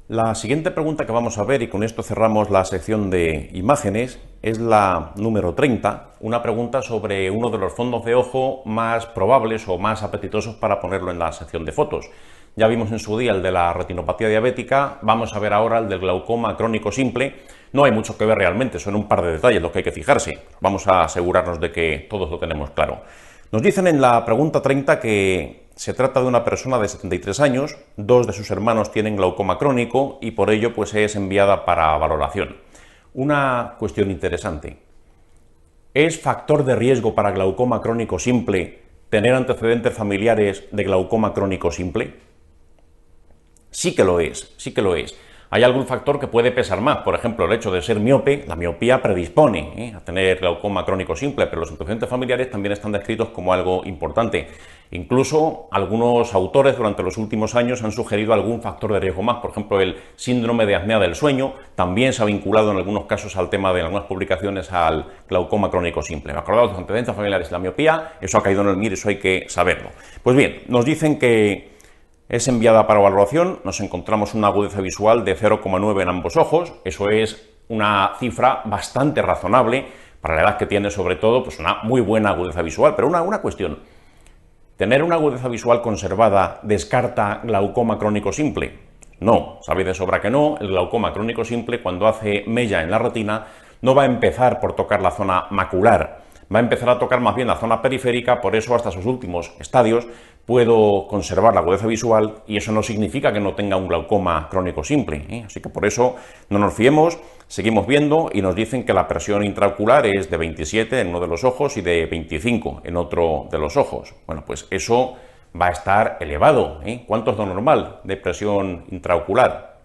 La siguiente pregunta que vamos a ver, y con esto cerramos la sección de imágenes, es la número 30, una pregunta sobre uno de los fondos de ojo más probables o más apetitosos para ponerlo en la sección de fotos. Ya vimos en su día el de la retinopatía diabética, vamos a ver ahora el del glaucoma crónico simple. No hay mucho que ver realmente, son un par de detalles los que hay que fijarse. Vamos a asegurarnos de que todos lo tenemos claro. Nos dicen en la pregunta 30 que se trata de una persona de 73 años, dos de sus hermanos tienen glaucoma crónico y por ello pues es enviada para valoración. Una cuestión interesante. ¿Es factor de riesgo para glaucoma crónico simple tener antecedentes familiares de glaucoma crónico simple? Sí que lo es, sí que lo es. Hay algún factor que puede pesar más, por ejemplo, el hecho de ser miope, la miopía predispone a tener glaucoma crónico simple, pero los antecedentes familiares también están descritos como algo importante. Incluso algunos autores durante los últimos años han sugerido algún factor de riesgo más, por ejemplo, el síndrome de apnea del sueño, también se ha vinculado en algunos casos al tema de algunas publicaciones al glaucoma crónico simple. Acordados los antecedentes familiares y la miopía, eso ha caído en el MIR, eso hay que saberlo. Pues bien, nos dicen que es enviada para valoración, nos encontramos una agudeza visual de 0,9 en ambos ojos, eso es una cifra bastante razonable para la edad que tiene, sobre todo, pues una muy buena agudeza visual. Pero una cuestión, ¿tener una agudeza visual conservada descarta glaucoma crónico simple? No, sabéis de sobra que no. El glaucoma crónico simple, cuando hace mella en la retina, no va a empezar por tocar la zona macular, va a empezar a tocar más bien la zona periférica. Por eso hasta sus últimos estadios puedo conservar la agudeza visual y eso no significa que no tenga un glaucoma crónico simple, Así que por eso no nos fiemos, seguimos viendo y nos dicen que la presión intraocular es de 27 en uno de los ojos y de 25 en otro de los ojos. Bueno, pues eso va a estar elevado, ¿Cuánto es lo normal de presión intraocular?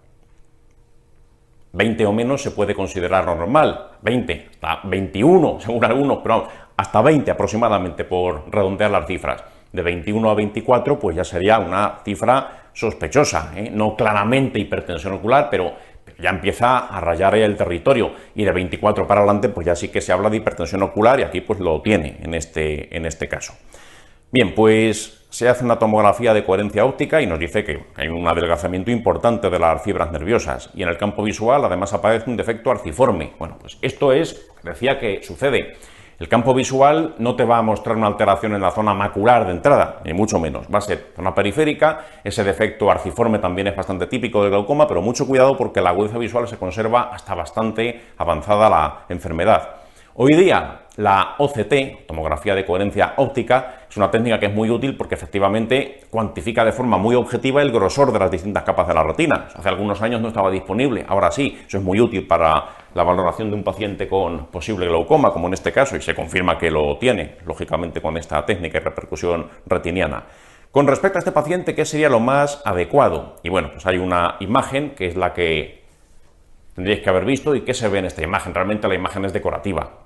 20 o menos se puede considerar normal, 20, hasta 21 según algunos, pero hasta 20 aproximadamente por redondear las cifras. De 21 a 24 pues ya sería una cifra sospechosa, no claramente hipertensión ocular, pero ya empieza a rayar el territorio, y de 24 para adelante pues ya sí que se habla de hipertensión ocular, y aquí pues lo tiene en este caso. Bien, pues se hace una tomografía de coherencia óptica y nos dice que hay un adelgazamiento importante de las fibras nerviosas, y en el campo visual además aparece un defecto arciforme. Bueno, pues esto es, decía, que sucede. El campo visual no te va a mostrar una alteración en la zona macular de entrada, ni mucho menos. Va a ser zona periférica. Ese defecto arciforme también es bastante típico del glaucoma, pero mucho cuidado porque la agudeza visual se conserva hasta bastante avanzada la enfermedad. Hoy día la OCT, tomografía de coherencia óptica, es una técnica que es muy útil porque efectivamente cuantifica de forma muy objetiva el grosor de las distintas capas de la retina. Hace algunos años no estaba disponible, ahora sí. Eso es muy útil para la valoración de un paciente con posible glaucoma, como en este caso, y se confirma que lo tiene, lógicamente, con esta técnica y repercusión retiniana. Con respecto a este paciente, ¿qué sería lo más adecuado? Y bueno, pues hay una imagen que es la que tendríais que haber visto. ¿Y qué se ve en esta imagen? Realmente la imagen es decorativa.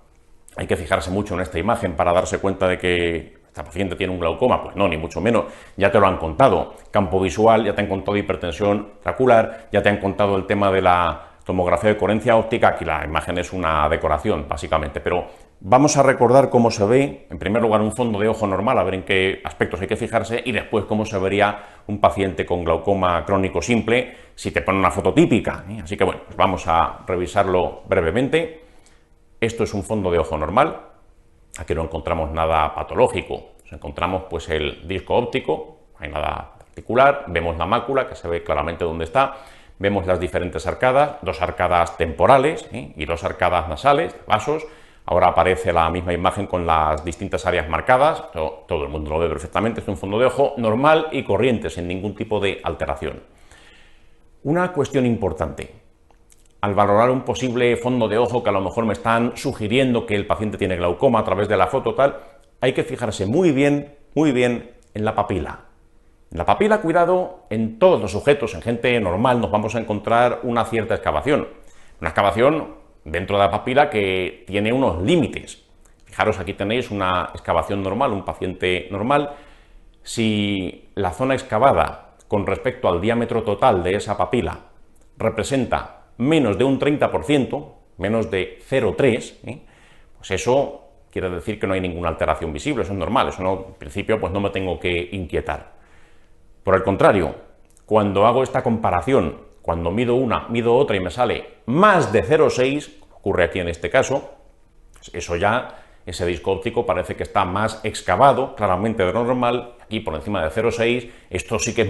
Hay que fijarse mucho en esta imagen para darse cuenta de que esta paciente tiene un glaucoma. Pues no, ni mucho menos. Ya te lo han contado. Campo visual, ya te han contado hipertensión tracular, ya te han contado el tema de la tomografía de coherencia óptica. Aquí la imagen es una decoración, básicamente. Pero vamos a recordar cómo se ve, en primer lugar, un fondo de ojo normal, a ver en qué aspectos hay que fijarse, y después cómo se vería un paciente con glaucoma crónico simple si te pone una foto típica, Así que bueno, pues vamos a revisarlo brevemente. Esto es un fondo de ojo normal. Aquí no encontramos nada patológico. Nos encontramos pues el disco óptico, no hay nada particular. Vemos la mácula, que se ve claramente dónde está. Vemos las diferentes arcadas, dos arcadas temporales y dos arcadas nasales, vasos. Ahora aparece la misma imagen con las distintas áreas marcadas. Todo el mundo lo ve perfectamente. Es un fondo de ojo normal y corriente, sin ningún tipo de alteración. Una cuestión importante. Al valorar un posible fondo de ojo que a lo mejor me están sugiriendo que el paciente tiene glaucoma a través de la foto tal, hay que fijarse muy bien en la papila. En la papila, cuidado, en todos los sujetos, en gente normal, nos vamos a encontrar una cierta excavación. Una excavación dentro de la papila que tiene unos límites. Fijaros, aquí tenéis una excavación normal, un paciente normal. Si la zona excavada con respecto al diámetro total de esa papila representa menos de un 30%, menos de 0,3, pues eso quiere decir que no hay ninguna alteración visible. Eso es normal, eso no, en principio pues no me tengo que inquietar. Por el contrario, cuando hago esta comparación cuando mido una, mido otra y me sale más de 0,6, ocurre aquí en este caso, eso ya, ese disco óptico parece que está más excavado, claramente de lo normal, aquí por encima de 0,6, esto sí que es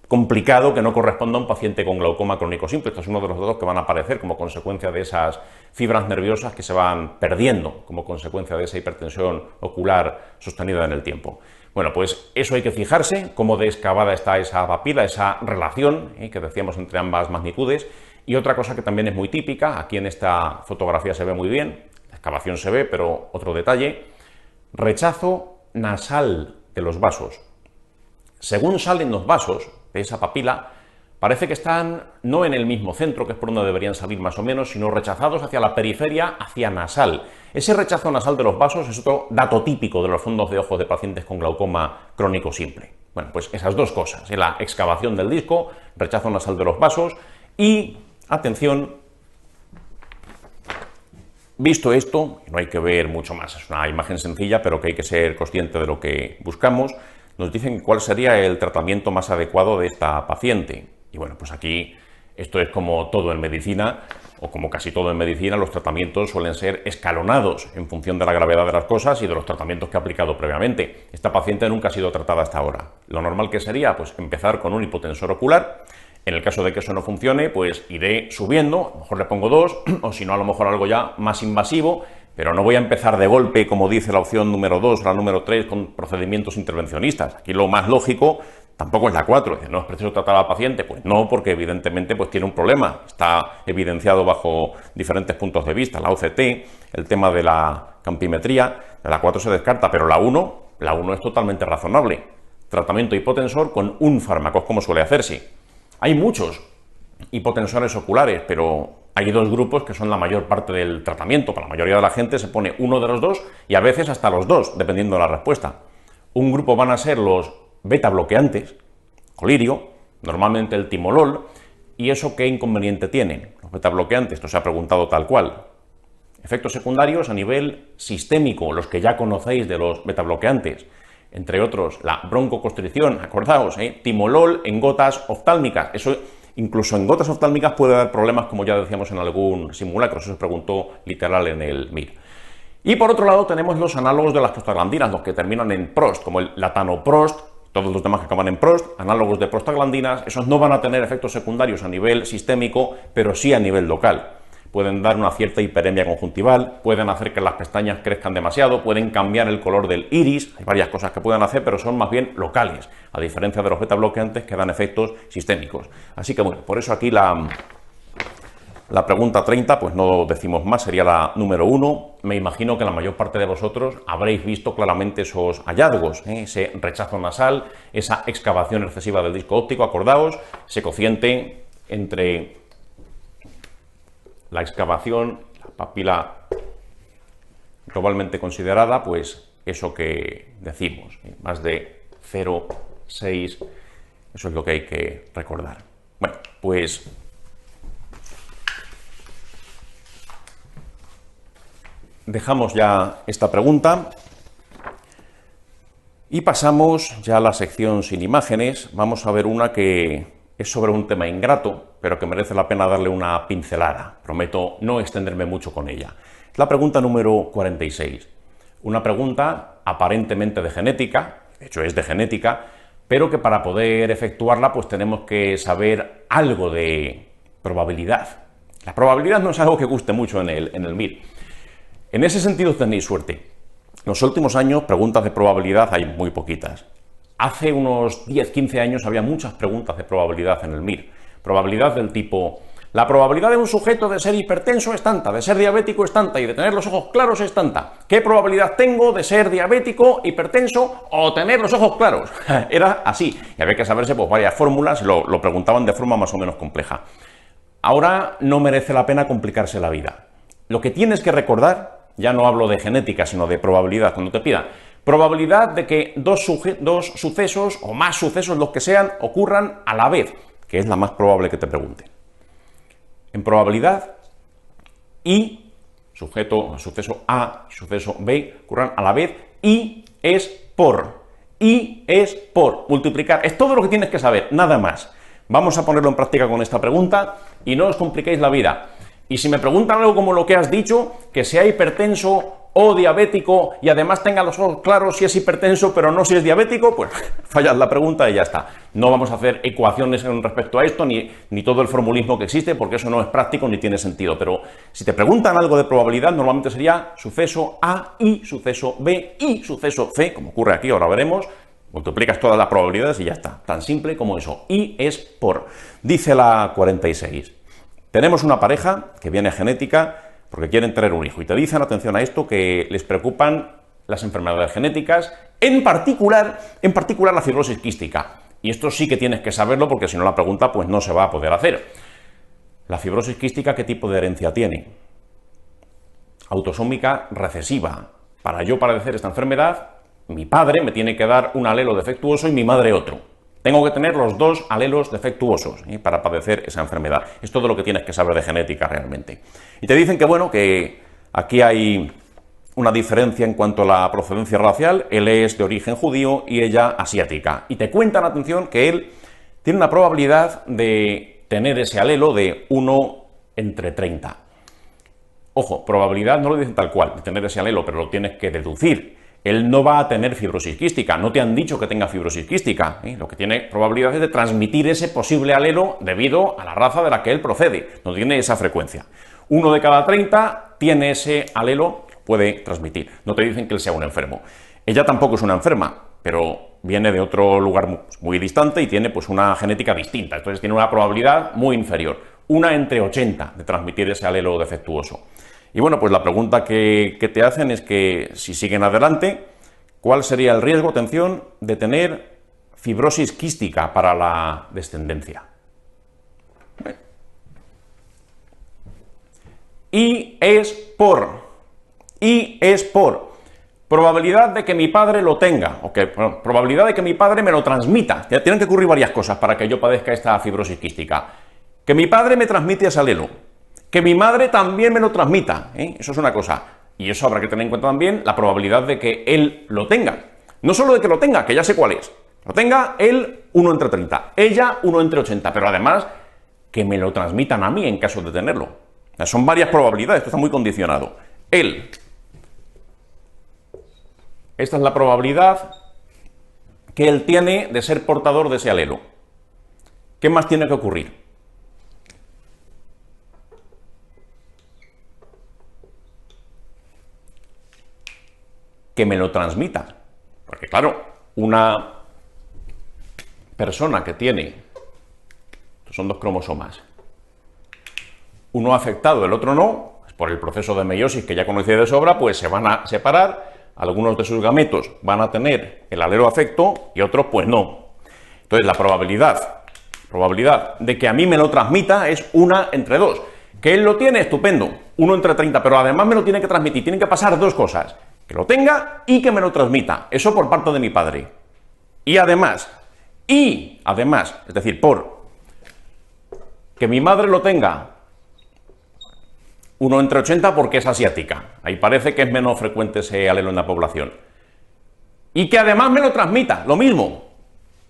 complicado que no corresponda a un paciente con glaucoma crónico simple. Esto es uno de los datos que van a aparecer como consecuencia de esas fibras nerviosas que se van perdiendo como consecuencia de esa hipertensión ocular sostenida en el tiempo. Bueno, pues eso hay que fijarse, cómo de excavada está esa papila, esa relación que decíamos entre ambas magnitudes. Y otra cosa que también es muy típica, aquí en esta fotografía se ve muy bien, la excavación se ve, pero otro detalle, rechazo nasal de los vasos. Según salen los vasos de esa papila, parece que están no en el mismo centro, que es por donde deberían salir más o menos, sino rechazados hacia la periferia, hacia nasal. Ese rechazo nasal de los vasos es otro dato típico de los fondos de ojos de pacientes con glaucoma crónico simple. Bueno, pues esas dos cosas, la excavación del disco, rechazo nasal de los vasos y, atención, visto esto, no hay que ver mucho más, es una imagen sencilla, pero que hay que ser consciente de lo que buscamos, nos dicen cuál sería el tratamiento más adecuado de esta paciente. Y bueno, pues aquí esto es como todo en medicina, o como casi todo en medicina, los tratamientos suelen ser escalonados en función de la gravedad de las cosas y de los tratamientos que ha aplicado previamente. Esta paciente nunca ha sido tratada hasta ahora. Lo normal que sería, pues, empezar con un hipotensor ocular. En el caso de que eso no funcione, pues iré subiendo, a lo mejor le pongo 2, o si no, a lo mejor algo ya más invasivo, pero no voy a empezar de golpe, como dice la opción número 2 o la número 3, con procedimientos intervencionistas. Aquí lo más lógico tampoco es la 4, ¿no es preciso tratar al paciente? Pues no, porque evidentemente pues tiene un problema, está evidenciado bajo diferentes puntos de vista, la OCT, el tema de la campimetría, la 4 se descarta, pero la 1 es totalmente razonable. Tratamiento hipotensor con un fármaco, como suele hacerse. Hay muchos hipotensores oculares, pero hay dos grupos que son la mayor parte del tratamiento. Para la mayoría de la gente se pone uno de los dos y a veces hasta los dos, dependiendo de la respuesta. Un grupo van a ser los beta bloqueantes, colirio, normalmente el timolol. ¿Y eso qué inconveniente tienen? Los beta bloqueantes, esto se ha preguntado tal cual. Efectos secundarios a nivel sistémico, los que ya conocéis de los beta bloqueantes. Entre otros, la broncoconstricción, acordaos, timolol en gotas oftálmicas. Eso, incluso en gotas oftálmicas, puede dar problemas, como ya decíamos en algún simulacro. Eso se preguntó literal en el MIR. Y por otro lado tenemos los análogos de las prostaglandinas, los que terminan en prost, como el latanoprost, todos los demás que acaban en prost, análogos de prostaglandinas. Esos no van a tener efectos secundarios a nivel sistémico, pero sí a nivel local. Pueden dar una cierta hiperemia conjuntival, pueden hacer que las pestañas crezcan demasiado, pueden cambiar el color del iris, hay varias cosas que pueden hacer, pero son más bien locales, a diferencia de los beta bloqueantes que dan efectos sistémicos. Así que bueno, por eso aquí la pregunta 30, pues no decimos más, sería la número 1. Me imagino que la mayor parte de vosotros habréis visto claramente esos hallazgos, ese rechazo nasal, esa excavación excesiva del disco óptico, acordaos, ese cociente entre la excavación, la papila globalmente considerada, pues eso que decimos, más de 0,6, eso es lo que hay que recordar. Bueno, pues dejamos ya esta pregunta y pasamos ya a la sección sin imágenes. Vamos a ver una que es sobre un tema ingrato, pero que merece la pena darle una pincelada. Prometo no extenderme mucho con ella. Es la pregunta número 46. Una pregunta aparentemente de genética, de hecho es de genética, pero que para poder efectuarla pues tenemos que saber algo de probabilidad. La probabilidad no es algo que guste mucho en el MIR. En ese sentido tenéis suerte. En los últimos años preguntas de probabilidad hay muy poquitas. Hace unos 10-15 años había muchas preguntas de probabilidad en el MIR. Probabilidad del tipo, la probabilidad de un sujeto de ser hipertenso es tanta, de ser diabético es tanta y de tener los ojos claros es tanta. ¿Qué probabilidad tengo de ser diabético, hipertenso o tener los ojos claros? Era así. Y había que saberse pues, varias fórmulas, lo preguntaban de forma más o menos compleja. Ahora no merece la pena complicarse la vida. Lo que tienes que recordar, ya no hablo de genética, sino de probabilidad, cuando te pidan probabilidad de que dos sucesos o más sucesos, los que sean, ocurran a la vez, que es la más probable que te pregunten. En probabilidad, y suceso A, suceso B, ocurran a la vez, y es por. Y es por multiplicar. Es todo lo que tienes que saber, nada más. Vamos a ponerlo en práctica con esta pregunta y no os compliquéis la vida. Y si me preguntan algo como lo que has dicho, que sea hipertenso o diabético y además tenga los ojos claros si es hipertenso pero no si es diabético, pues fallad la pregunta y ya está. No vamos a hacer ecuaciones en respecto a esto ni todo el formulismo que existe, porque eso no es práctico ni tiene sentido. Pero si te preguntan algo de probabilidad, normalmente sería suceso A y suceso B y suceso C, como ocurre aquí, ahora veremos. Multiplicas todas las probabilidades y ya está, tan simple como eso. Y es por. Dice la 46. Tenemos una pareja que viene genética porque quieren tener un hijo y te dicen, atención a esto, que les preocupan las enfermedades genéticas, en particular la fibrosis quística. Y esto sí que tienes que saberlo porque si no la pregunta pues no se va a poder hacer. La fibrosis quística, ¿qué tipo de herencia tiene? Autosómica recesiva. Para yo padecer esta enfermedad, mi padre me tiene que dar un alelo defectuoso y mi madre otro. Tengo que tener los dos alelos defectuosos para padecer esa enfermedad. Es todo lo que tienes que saber de genética realmente. Y te dicen que, bueno, que aquí hay una diferencia en cuanto a la procedencia racial. Él es de origen judío y ella asiática. Y te cuentan, atención, que él tiene una probabilidad de tener ese alelo de 1 entre 30. Ojo, probabilidad no lo dicen tal cual, de tener ese alelo, pero lo tienes que deducir. Él no va a tener fibrosis quística, no te han dicho que tenga fibrosis quística. Lo que tiene probabilidad es de transmitir ese posible alelo debido a la raza de la que él procede, no tiene esa frecuencia. 1 de cada 30 tiene ese alelo, puede transmitir. No te dicen que él sea un enfermo. Ella tampoco es una enferma, pero viene de otro lugar muy distante y tiene pues una genética distinta, entonces tiene una probabilidad muy inferior, 1 entre 80 de transmitir ese alelo defectuoso. Y bueno, pues la pregunta que te hacen es que si siguen adelante, ¿cuál sería el riesgo, atención, de tener fibrosis quística para la descendencia? Y es por probabilidad de que mi padre lo tenga, probabilidad de que mi padre me lo transmita. Tienen que ocurrir varias cosas para que yo padezca esta fibrosis quística. Que mi padre me transmite ese alelo. Que mi madre también me lo transmita, eso es una cosa. Y eso habrá que tener en cuenta también la probabilidad de que él lo tenga. No solo de que lo tenga, que ya sé cuál es. Lo tenga él 1 entre 30, ella 1 entre 80, pero además que me lo transmitan a mí en caso de tenerlo. Son varias probabilidades, esto está muy condicionado. Él. Esta es la probabilidad que él tiene de ser portador de ese alelo. ¿Qué más tiene que ocurrir? Que me lo transmita. Porque claro, una persona que tiene, son 2 cromosomas, uno afectado, el otro no, por el proceso de meiosis que ya conocía de sobra, pues se van a separar, algunos de sus gametos van a tener el alelo afecto y otros pues no. Entonces la probabilidad de que a mí me lo transmita es 1 entre 2. Que él lo tiene, estupendo, 1 entre 30, pero además me lo tiene que transmitir, tienen que pasar 2 cosas. Que lo tenga y que me lo transmita. Eso por parte de mi padre. Y además, es decir, por que mi madre lo tenga 1 entre 80 porque es asiática. Ahí parece que es menos frecuente ese alelo en la población. Y que además me lo transmita, lo mismo.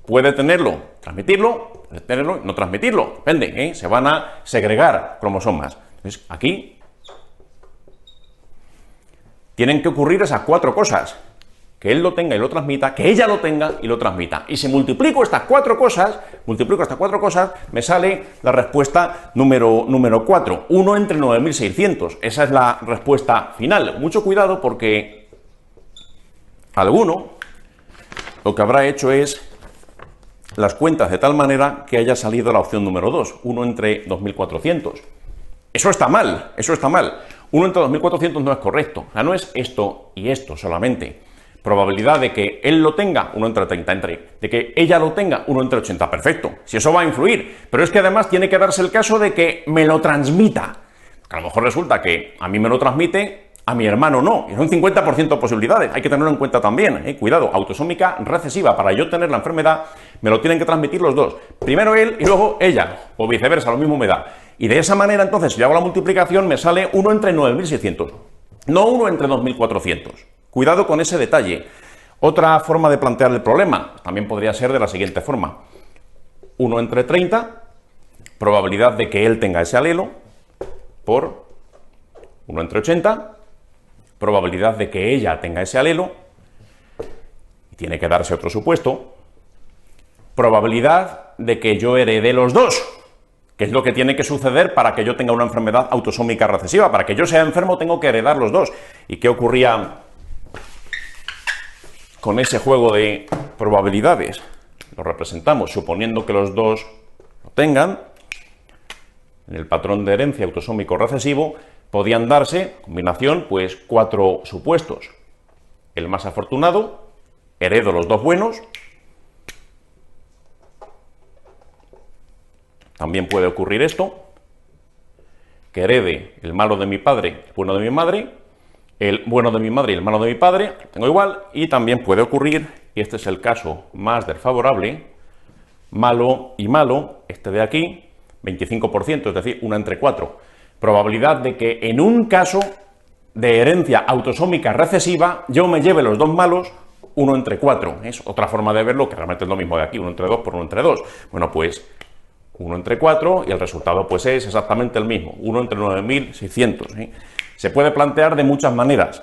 Puede tenerlo, transmitirlo, puede tenerlo, no transmitirlo. Depende, se van a segregar cromosomas. Entonces, aquí tienen que ocurrir esas 4 cosas. Que él lo tenga y lo transmita, que ella lo tenga y lo transmita. Y si multiplico estas 4 cosas, me sale la respuesta número 4, 1 entre 9.600. Esa es la respuesta final. Mucho cuidado porque alguno lo que habrá hecho es las cuentas de tal manera que haya salido la opción número 2, 1 entre 2.400. Eso está mal, 1 entre 2.400 no es correcto, o sea, no es esto y esto solamente. Probabilidad de que él lo tenga, 1 entre 30, de que ella lo tenga, 1 entre 80, perfecto, si eso va a influir, pero es que además tiene que darse el caso de que me lo transmita, que a lo mejor resulta que a mí me lo transmite, a mi hermano no, y son 50% de posibilidades, hay que tenerlo en cuenta también, cuidado, autosómica recesiva, para yo tener la enfermedad me lo tienen que transmitir los dos, primero él y luego ella, o viceversa, lo mismo me da. Y de esa manera, entonces, si yo hago la multiplicación, me sale 1 entre 9.600, no 1 entre 2.400. Cuidado con ese detalle. Otra forma de plantear el problema también podría ser de la siguiente forma. 1 entre 30, probabilidad de que él tenga ese alelo, por 1 entre 80, probabilidad de que ella tenga ese alelo, y tiene que darse otro supuesto, probabilidad de que yo herede los dos, que es lo que tiene que suceder para que yo tenga una enfermedad autosómica recesiva. Para que yo sea enfermo tengo que heredar los dos. ¿Y qué ocurría con ese juego de probabilidades? Lo representamos suponiendo que los dos lo tengan. En el patrón de herencia autosómico recesivo podían darse, combinación, pues 4 supuestos. El más afortunado, heredo los dos buenos. También puede ocurrir esto, que herede el malo de mi padre, el bueno de mi madre, el bueno de mi madre y el malo de mi padre, lo tengo igual, y también puede ocurrir, y este es el caso más desfavorable, malo y malo, este de aquí, 25%, es decir, 1 entre 4. Probabilidad de que en un caso de herencia autosómica recesiva yo me lleve los dos malos, 1 entre 4. Es otra forma de verlo, que realmente es lo mismo de aquí, 1 entre 2 por 1 entre 2. Bueno, pues 1 entre 4 y el resultado pues es exactamente el mismo, 1 entre 9.600. ¿Sí? Se puede plantear de muchas maneras.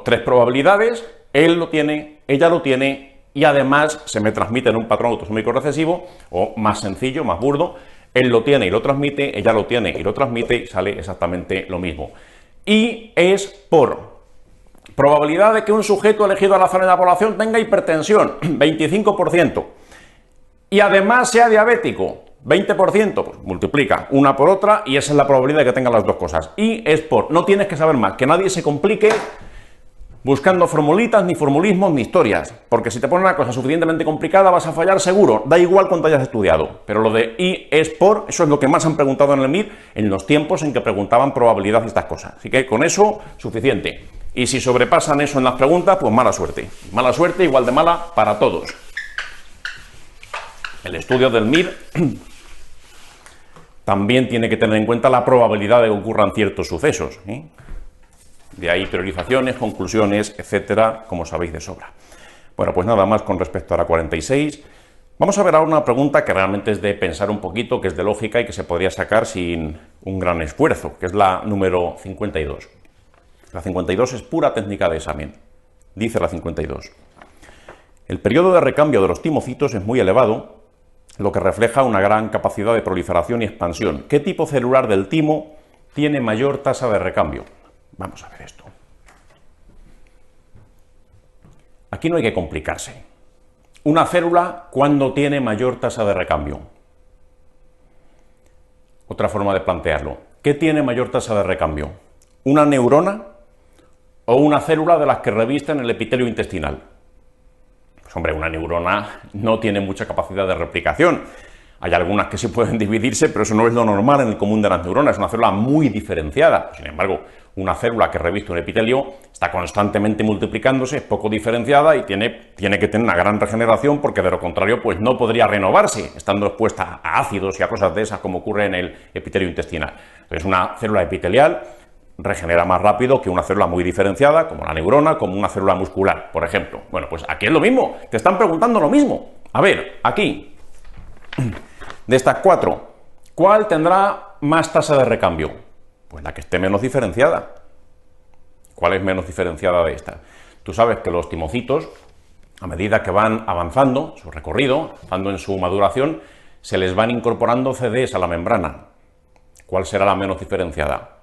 3 probabilidades, él lo tiene, ella lo tiene y además se me transmite en un patrón autosómico recesivo, o más sencillo, más burdo, él lo tiene y lo transmite, ella lo tiene y lo transmite y sale exactamente lo mismo. Y es por probabilidad de que un sujeto elegido al azar en la población tenga hipertensión, 25%. Y además sea diabético, 20%, pues multiplica una por otra y esa es la probabilidad de que tenga las dos cosas. Y es por, no tienes que saber más, que nadie se complique buscando formulitas, ni formulismos, ni historias. Porque si te pones una cosa suficientemente complicada vas a fallar seguro, da igual cuánto hayas estudiado. Pero lo de y es por, eso es lo que más han preguntado en el MIR en los tiempos en que preguntaban probabilidad y estas cosas. Así que con eso, suficiente. Y si sobrepasan eso en las preguntas, pues mala suerte. Mala suerte, igual de mala para todos. El estudio del MIR también tiene que tener en cuenta la probabilidad de que ocurran ciertos sucesos. De ahí priorizaciones, conclusiones, etcétera, como sabéis de sobra. Bueno, pues nada más con respecto a la 46. Vamos a ver ahora una pregunta que realmente es de pensar un poquito, que es de lógica y que se podría sacar sin un gran esfuerzo, que es la número 52. La 52 es pura técnica de examen. Dice la 52. El periodo de recambio de los timocitos es muy elevado, lo que refleja una gran capacidad de proliferación y expansión. ¿Qué tipo celular del timo tiene mayor tasa de recambio? Vamos a ver esto. Aquí no hay que complicarse. Una célula, ¿cuándo tiene mayor tasa de recambio? Otra forma de plantearlo. ¿Qué tiene mayor tasa de recambio? ¿Una neurona o una célula de las que revisten el epitelio intestinal? Pues hombre, una neurona no tiene mucha capacidad de replicación. Hay algunas que sí pueden dividirse, pero eso no es lo normal en el común de las neuronas. Es una célula muy diferenciada. Sin embargo, una célula que reviste un epitelio está constantemente multiplicándose, es poco diferenciada y tiene que tener una gran regeneración, porque de lo contrario pues no podría renovarse, estando expuesta a ácidos y a cosas de esas como ocurre en el epitelio intestinal. Entonces, una célula epitelial regenera más rápido que una célula muy diferenciada, como la neurona, como una célula muscular, por ejemplo. Bueno, pues aquí es lo mismo, te están preguntando lo mismo. A ver, aquí, de estas 4, ¿cuál tendrá más tasa de recambio? Pues la que esté menos diferenciada. ¿Cuál es menos diferenciada de esta? Tú sabes que los timocitos, a medida que van avanzando su recorrido, avanzando en su maduración, se les van incorporando CDs a la membrana. ¿Cuál será la menos diferenciada?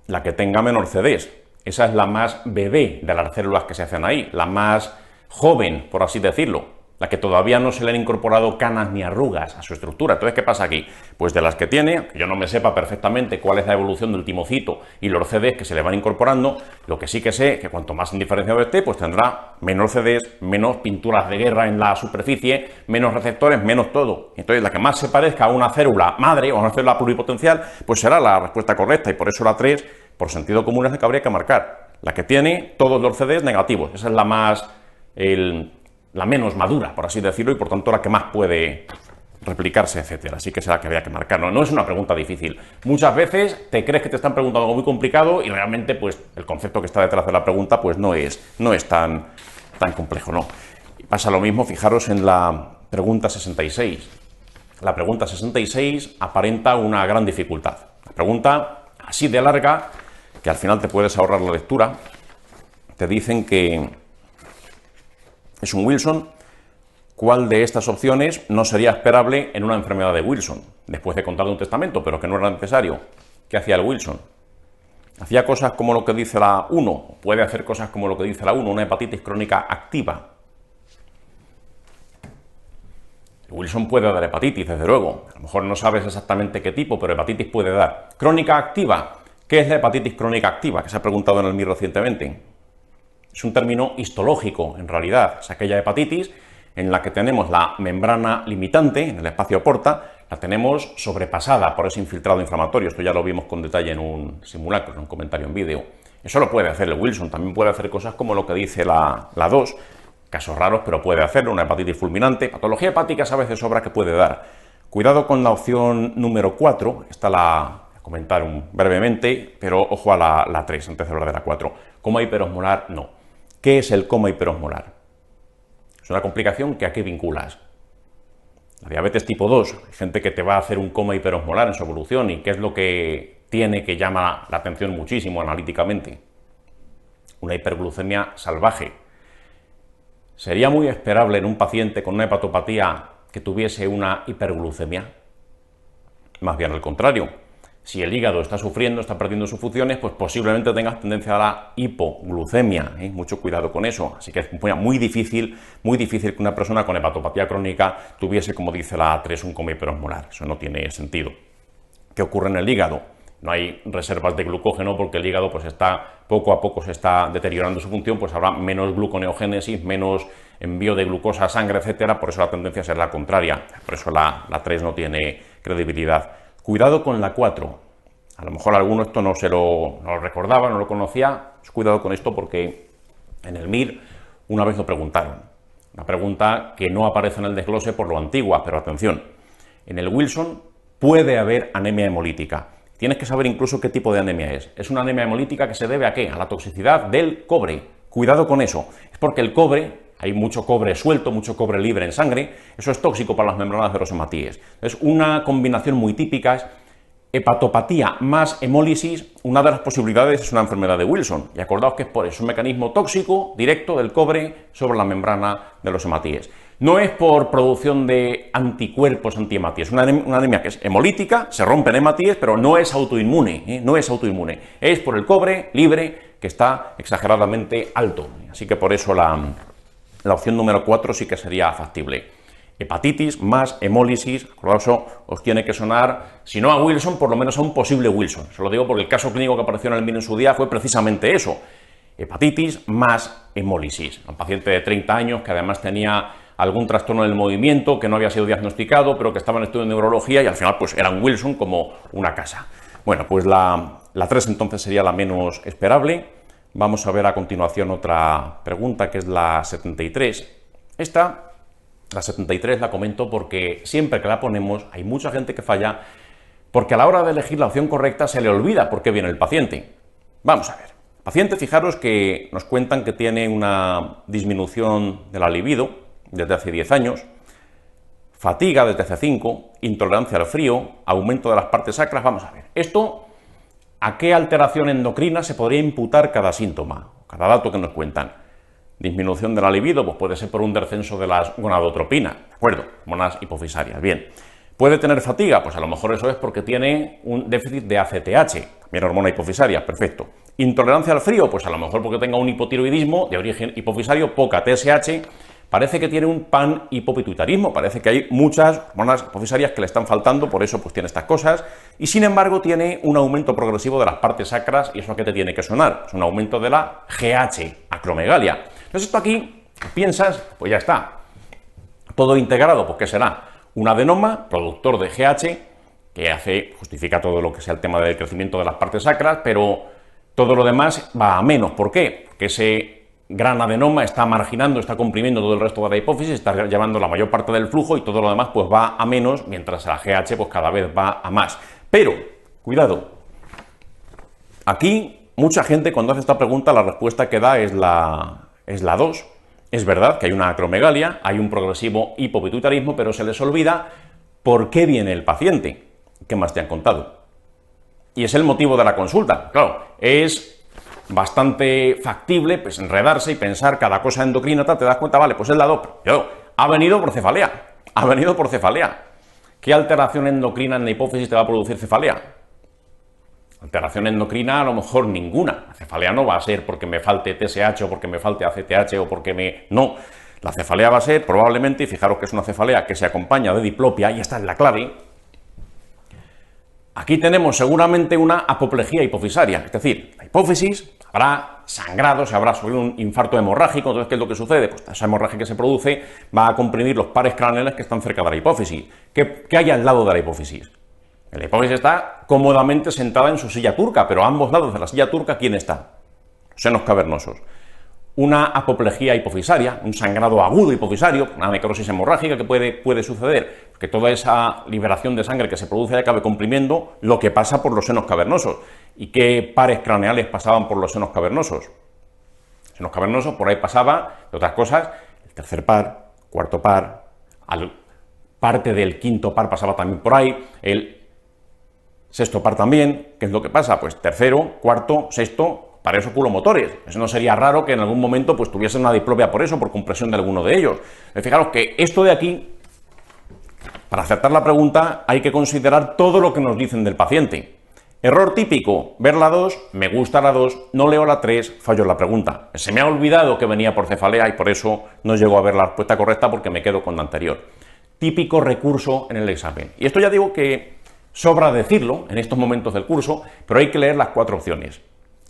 La que tenga menor CDs. Esa es la más bebé de las células que se hacen ahí, la más joven, por así decirlo, la que todavía no se le han incorporado canas ni arrugas a su estructura. Entonces, ¿qué pasa aquí? Pues de las que tiene, que yo no me sepa perfectamente cuál es la evolución del timocito y los CDs que se le van incorporando, lo que sí que sé que cuanto más indiferenciado esté, pues tendrá menos CDs, menos pinturas de guerra en la superficie, menos receptores, menos todo. Entonces, la que más se parezca a una célula madre o a una célula pluripotencial, pues será la respuesta correcta, y por eso la 3, por sentido común, es la que habría que marcar. La que tiene todos los CDs negativos. Esa es la más... la menos madura, por así decirlo, y por tanto la que más puede replicarse, etcétera. Así que será la que había que marcar. No es una pregunta difícil. Muchas veces te crees que te están preguntando algo muy complicado y realmente pues el concepto que está detrás de la pregunta pues no es tan complejo, ¿no? Y pasa lo mismo, fijaros en la pregunta 66. La pregunta 66 aparenta una gran dificultad. La pregunta así de larga que al final te puedes ahorrar la lectura. Te dicen que es un Wilson. ¿Cuál de estas opciones no sería esperable en una enfermedad de Wilson? Después de contar un testamento, pero que no era necesario. ¿Qué hacía el Wilson? ¿Hacía cosas como lo que dice la 1? Puede hacer cosas como lo que dice la 1, una hepatitis crónica activa. Wilson puede dar hepatitis, desde luego. A lo mejor no sabes exactamente qué tipo, pero hepatitis puede dar. ¿Crónica activa? ¿Qué es la hepatitis crónica activa? Que se ha preguntado en el MIR recientemente. Es un término histológico, en realidad. Es aquella hepatitis en la que tenemos la membrana limitante, en el espacio porta, la tenemos sobrepasada por ese infiltrado inflamatorio. Esto ya lo vimos con detalle en un simulacro, en un comentario en vídeo. Eso lo puede hacer el Wilson. También puede hacer cosas como lo que dice la 2, casos raros, pero puede hacerlo, una hepatitis fulminante. Patología hepática a veces sobra que puede dar. Cuidado con la opción número 4, esta la voy a comentar brevemente, pero ojo a la 3, antes de hablar de la 4. Coma hiperosmolar, no. ¿Qué es el coma hiperosmolar? Es una complicación que ¿a qué vinculas? La diabetes tipo 2, hay gente que te va a hacer un coma hiperosmolar en su evolución, y ¿qué es lo que tiene que llama la atención muchísimo analíticamente? Una hiperglucemia salvaje. ¿Sería muy esperable en un paciente con una hepatopatía que tuviese una hiperglucemia? Más bien al contrario. Si el hígado está sufriendo, está perdiendo sus funciones, pues posiblemente tengas tendencia a la hipoglucemia. Mucho cuidado con eso. Así que es muy difícil que una persona con hepatopatía crónica tuviese, como dice la 3, un coma hiperosmolar. Eso no tiene sentido. ¿Qué ocurre en el hígado? No hay reservas de glucógeno porque el hígado pues poco a poco se está deteriorando su función, pues habrá menos gluconeogénesis, menos envío de glucosa a sangre, etcétera. Por eso la tendencia a ser la contraria. Por eso la 3 no tiene credibilidad. Cuidado con la 4. A lo mejor alguno esto no lo recordaba, no lo conocía. Cuidado con esto porque en el MIR una vez lo preguntaron. Una pregunta que no aparece en el desglose por lo antigua, pero atención. En el Wilson puede haber anemia hemolítica. Tienes que saber incluso qué tipo de anemia es. ¿Es una anemia hemolítica que se debe a qué? A la toxicidad del cobre. Cuidado con eso. Es porque el cobre, hay mucho cobre suelto, mucho cobre libre en sangre, eso es tóxico para las membranas de los hematíes. Es una combinación muy típica, es hepatopatía más hemólisis. Una de las posibilidades es una enfermedad de Wilson, y acordaos que es por eso, un mecanismo tóxico directo del cobre sobre la membrana de los hematíes. No es por producción de anticuerpos antihematíes, una anemia que es hemolítica, se rompen hematíes, pero no es autoinmune, no es autoinmune, es por el cobre libre que está exageradamente alto. Así que por eso la opción número 4 sí que sería factible. Hepatitis más hemólisis, por eso os tiene que sonar, si no a Wilson, por lo menos a un posible Wilson. Se lo digo porque el caso clínico que apareció en el MIR en su día fue precisamente eso. Hepatitis más hemólisis. Un paciente de 30 años que además tenía algún trastorno del movimiento que no había sido diagnosticado, pero que estaba en estudio de neurología, y al final pues era un Wilson como una casa. Bueno, pues la 3 entonces sería la menos esperable. Vamos a ver a continuación otra pregunta, que es la 73. La 73 la comento porque siempre que la ponemos hay mucha gente que falla, porque a la hora de elegir la opción correcta se le olvida por qué viene el paciente. Vamos a ver. Paciente, fijaros que nos cuentan que tiene una disminución de la libido desde hace 10 años, fatiga desde hace 5, intolerancia al frío, aumento de las partes sacras. Vamos a ver. Esto, ¿a qué alteración endocrina se podría imputar cada síntoma? Cada dato que nos cuentan. Disminución de la libido, pues puede ser por un descenso de las gonadotropinas, ¿de acuerdo? Hormonas hipofisarias, bien. ¿Puede tener fatiga? Pues a lo mejor eso es porque tiene un déficit de ACTH, también hormona hipofisaria, perfecto. ¿Intolerancia al frío? Pues a lo mejor porque tenga un hipotiroidismo de origen hipofisario, poca TSH, parece que tiene un panhipopituitarismo, parece que hay muchas hormonas hipofisarias que le están faltando, por eso pues tiene estas cosas, y sin embargo tiene un aumento progresivo de las partes sacras, y eso a qué te tiene que sonar, es un aumento de la GH, acromegalia. Entonces esto aquí, piensas, pues ya está, todo integrado, pues ¿qué será? Un adenoma, productor de GH, que justifica todo lo que sea el tema del crecimiento de las partes sacras, pero todo lo demás va a menos. ¿Por qué? Porque ese gran adenoma está marginando, está comprimiendo todo el resto de la hipófisis, está llevando la mayor parte del flujo, y todo lo demás pues va a menos, mientras la GH pues cada vez va a más. Pero, cuidado, aquí mucha gente cuando hace esta pregunta la respuesta que da es la 2. Es verdad que hay una acromegalia, hay un progresivo hipopituitarismo, pero se les olvida por qué viene el paciente. ¿Qué más te han contado? Y es el motivo de la consulta. Claro, es bastante factible pues, enredarse y pensar cada cosa endocrina, te das cuenta, vale, pues es la DOP. Pero ha venido por cefalea. Ha venido por cefalea. ¿Qué alteración endocrina en la hipófisis te va a producir cefalea? Alteración endocrina, a lo mejor ninguna. La cefalea no va a ser porque me falte TSH o porque me falte ACTH o porque me... No. La cefalea va a ser probablemente, y fijaros que es una cefalea que se acompaña de diplopia, y esta es la clave. Aquí tenemos seguramente una apoplejía hipofisaria, es decir, la hipófisis, habrá sangrado, se habrá subido un infarto hemorrágico. Entonces, ¿qué es lo que sucede? Pues esa hemorragia que se produce va a comprimir los pares craneales que están cerca de la hipófisis. ¿Qué hay al lado de la hipófisis? La hipófisis está cómodamente sentada en su silla turca, pero a ambos lados de la silla turca, ¿quién está? Los senos cavernosos. Una apoplejía hipofisaria, un sangrado agudo hipofisario, una necrosis hemorrágica que puede suceder, que toda esa liberación de sangre que se produce acabe comprimiendo lo que pasa por los senos cavernosos. ¿Y qué pares craneales pasaban por los senos cavernosos? Senos cavernosos, por ahí pasaba, de otras cosas, el tercer par, cuarto par, parte del quinto par pasaba también por ahí, el sexto par también. ¿Qué es lo que pasa? Pues tercero, cuarto, sexto, pares oculomotores. Eso no sería raro que en algún momento pues tuviesen una diplopia por eso, por compresión de alguno de ellos. Fijaros que esto de aquí, para acertar la pregunta, hay que considerar todo lo que nos dicen del paciente. Error típico, ver la 2, me gusta la 2, no leo la 3, fallo en la pregunta. Se me ha olvidado que venía por cefalea y por eso no llego a ver la respuesta correcta porque me quedo con la anterior. Típico recurso en el examen. Y esto ya digo que sobra decirlo en estos momentos del curso, pero hay que leer las 4 opciones.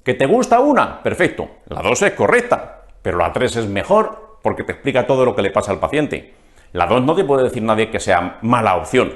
¿Que te gusta una? Perfecto, la 2 es correcta, pero la 3 es mejor porque te explica todo lo que le pasa al paciente. La 2 no te puede decir nadie que sea mala opción,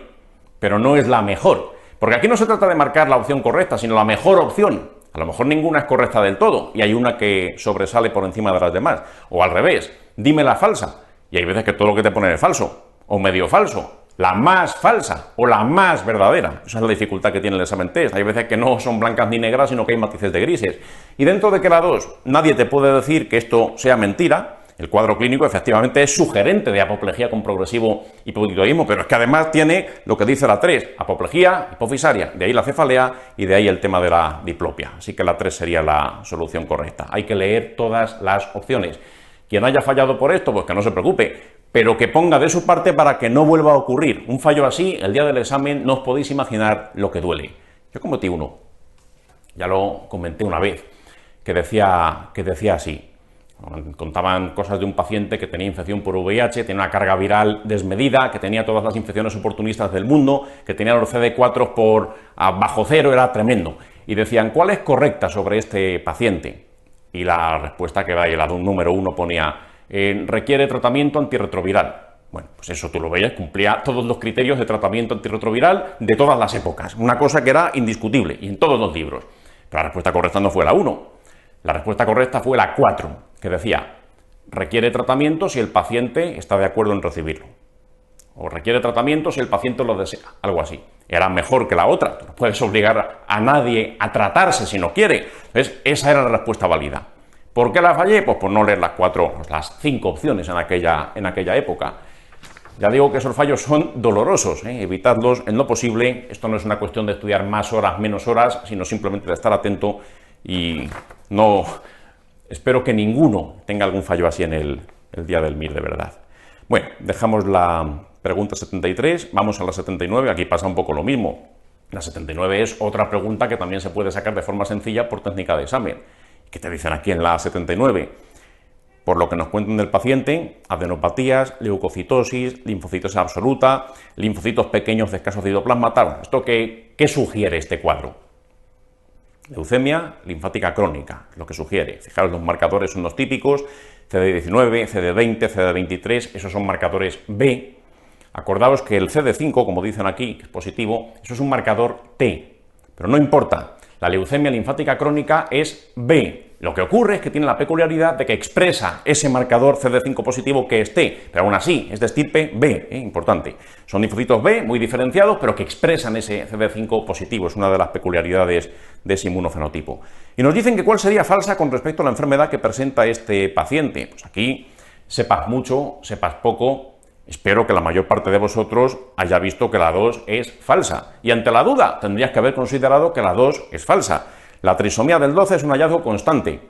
pero no es la mejor. Porque aquí no se trata de marcar la opción correcta, sino la mejor opción. A lo mejor ninguna es correcta del todo y hay una que sobresale por encima de las demás. O al revés, dime la falsa. Y hay veces que todo lo que te ponen es falso, o medio falso, la más falsa o la más verdadera. Esa es la dificultad que tiene el examen test. Hay veces que no son blancas ni negras, sino que hay matices de grises. Y dentro de que la 2, nadie te puede decir que esto sea mentira. El cuadro clínico efectivamente es sugerente de apoplejía con progresivo hipopituitarismo, pero es que además tiene lo que dice la 3, apoplejía hipofisaria, de ahí la cefalea y de ahí el tema de la diplopia. Así que la 3 sería la solución correcta. Hay que leer todas las opciones. Quien haya fallado por esto, pues que no se preocupe, pero que ponga de su parte para que no vuelva a ocurrir. Un fallo así, el día del examen, no os podéis imaginar lo que duele. Yo cometí uno, ya lo comenté una vez, que decía así. Contaban cosas de un paciente que tenía infección por VIH, tenía una carga viral desmedida, que tenía todas las infecciones oportunistas del mundo, que tenía los CD4 por bajo cero, era tremendo. Y decían, ¿cuál es correcta sobre este paciente? Y la respuesta que da, y la de un número 1 ponía, requiere tratamiento antirretroviral. Bueno, pues eso tú lo veías, cumplía todos los criterios de tratamiento antirretroviral de todas las épocas. Una cosa que era indiscutible, y en todos los libros. Pero la respuesta correcta no fue la 1. La respuesta correcta fue la 4, que decía, requiere tratamiento si el paciente está de acuerdo en recibirlo. O requiere tratamiento si el paciente lo desea, algo así. Era mejor que la otra, no puedes obligar a nadie a tratarse si no quiere. Entonces, esa era la respuesta válida. ¿Por qué la fallé? Pues por no leer las 5 opciones en aquella época. Ya digo que esos fallos son dolorosos, evitadlos en lo posible. Esto no es una cuestión de estudiar más horas, menos horas, sino simplemente de estar atento y no... Espero que ninguno tenga algún fallo así en el día del MIR, de verdad. Bueno, dejamos la pregunta 73, vamos a la 79, aquí pasa un poco lo mismo. La 79 es otra pregunta que también se puede sacar de forma sencilla por técnica de examen. ¿Qué te dicen aquí en la 79? Por lo que nos cuentan del paciente, adenopatías, leucocitosis, linfocitosis absoluta, linfocitos pequeños de escaso citoplasma, tal. ¿Esto qué sugiere este cuadro? Leucemia linfática crónica, lo que sugiere. Fijaros, los marcadores son los típicos, CD19, CD20, CD23, esos son marcadores B. Acordaos que el CD5, como dicen aquí, que es positivo, eso es un marcador T, pero no importa. La leucemia linfática crónica es B. Lo que ocurre es que tiene la peculiaridad de que expresa ese marcador CD5 positivo que es T, pero aún así es de estirpe B, importante. Son linfocitos B muy diferenciados, pero que expresan ese CD5 positivo, es una de las peculiaridades de ese inmunofenotipo. Y nos dicen que cuál sería falsa con respecto a la enfermedad que presenta este paciente. Pues aquí Sepas mucho, sepas poco, espero que la mayor parte de vosotros haya visto que la 2 es falsa. Y ante la duda, tendrías que haber considerado que la 2 es falsa. La trisomía del 12 es un hallazgo constante.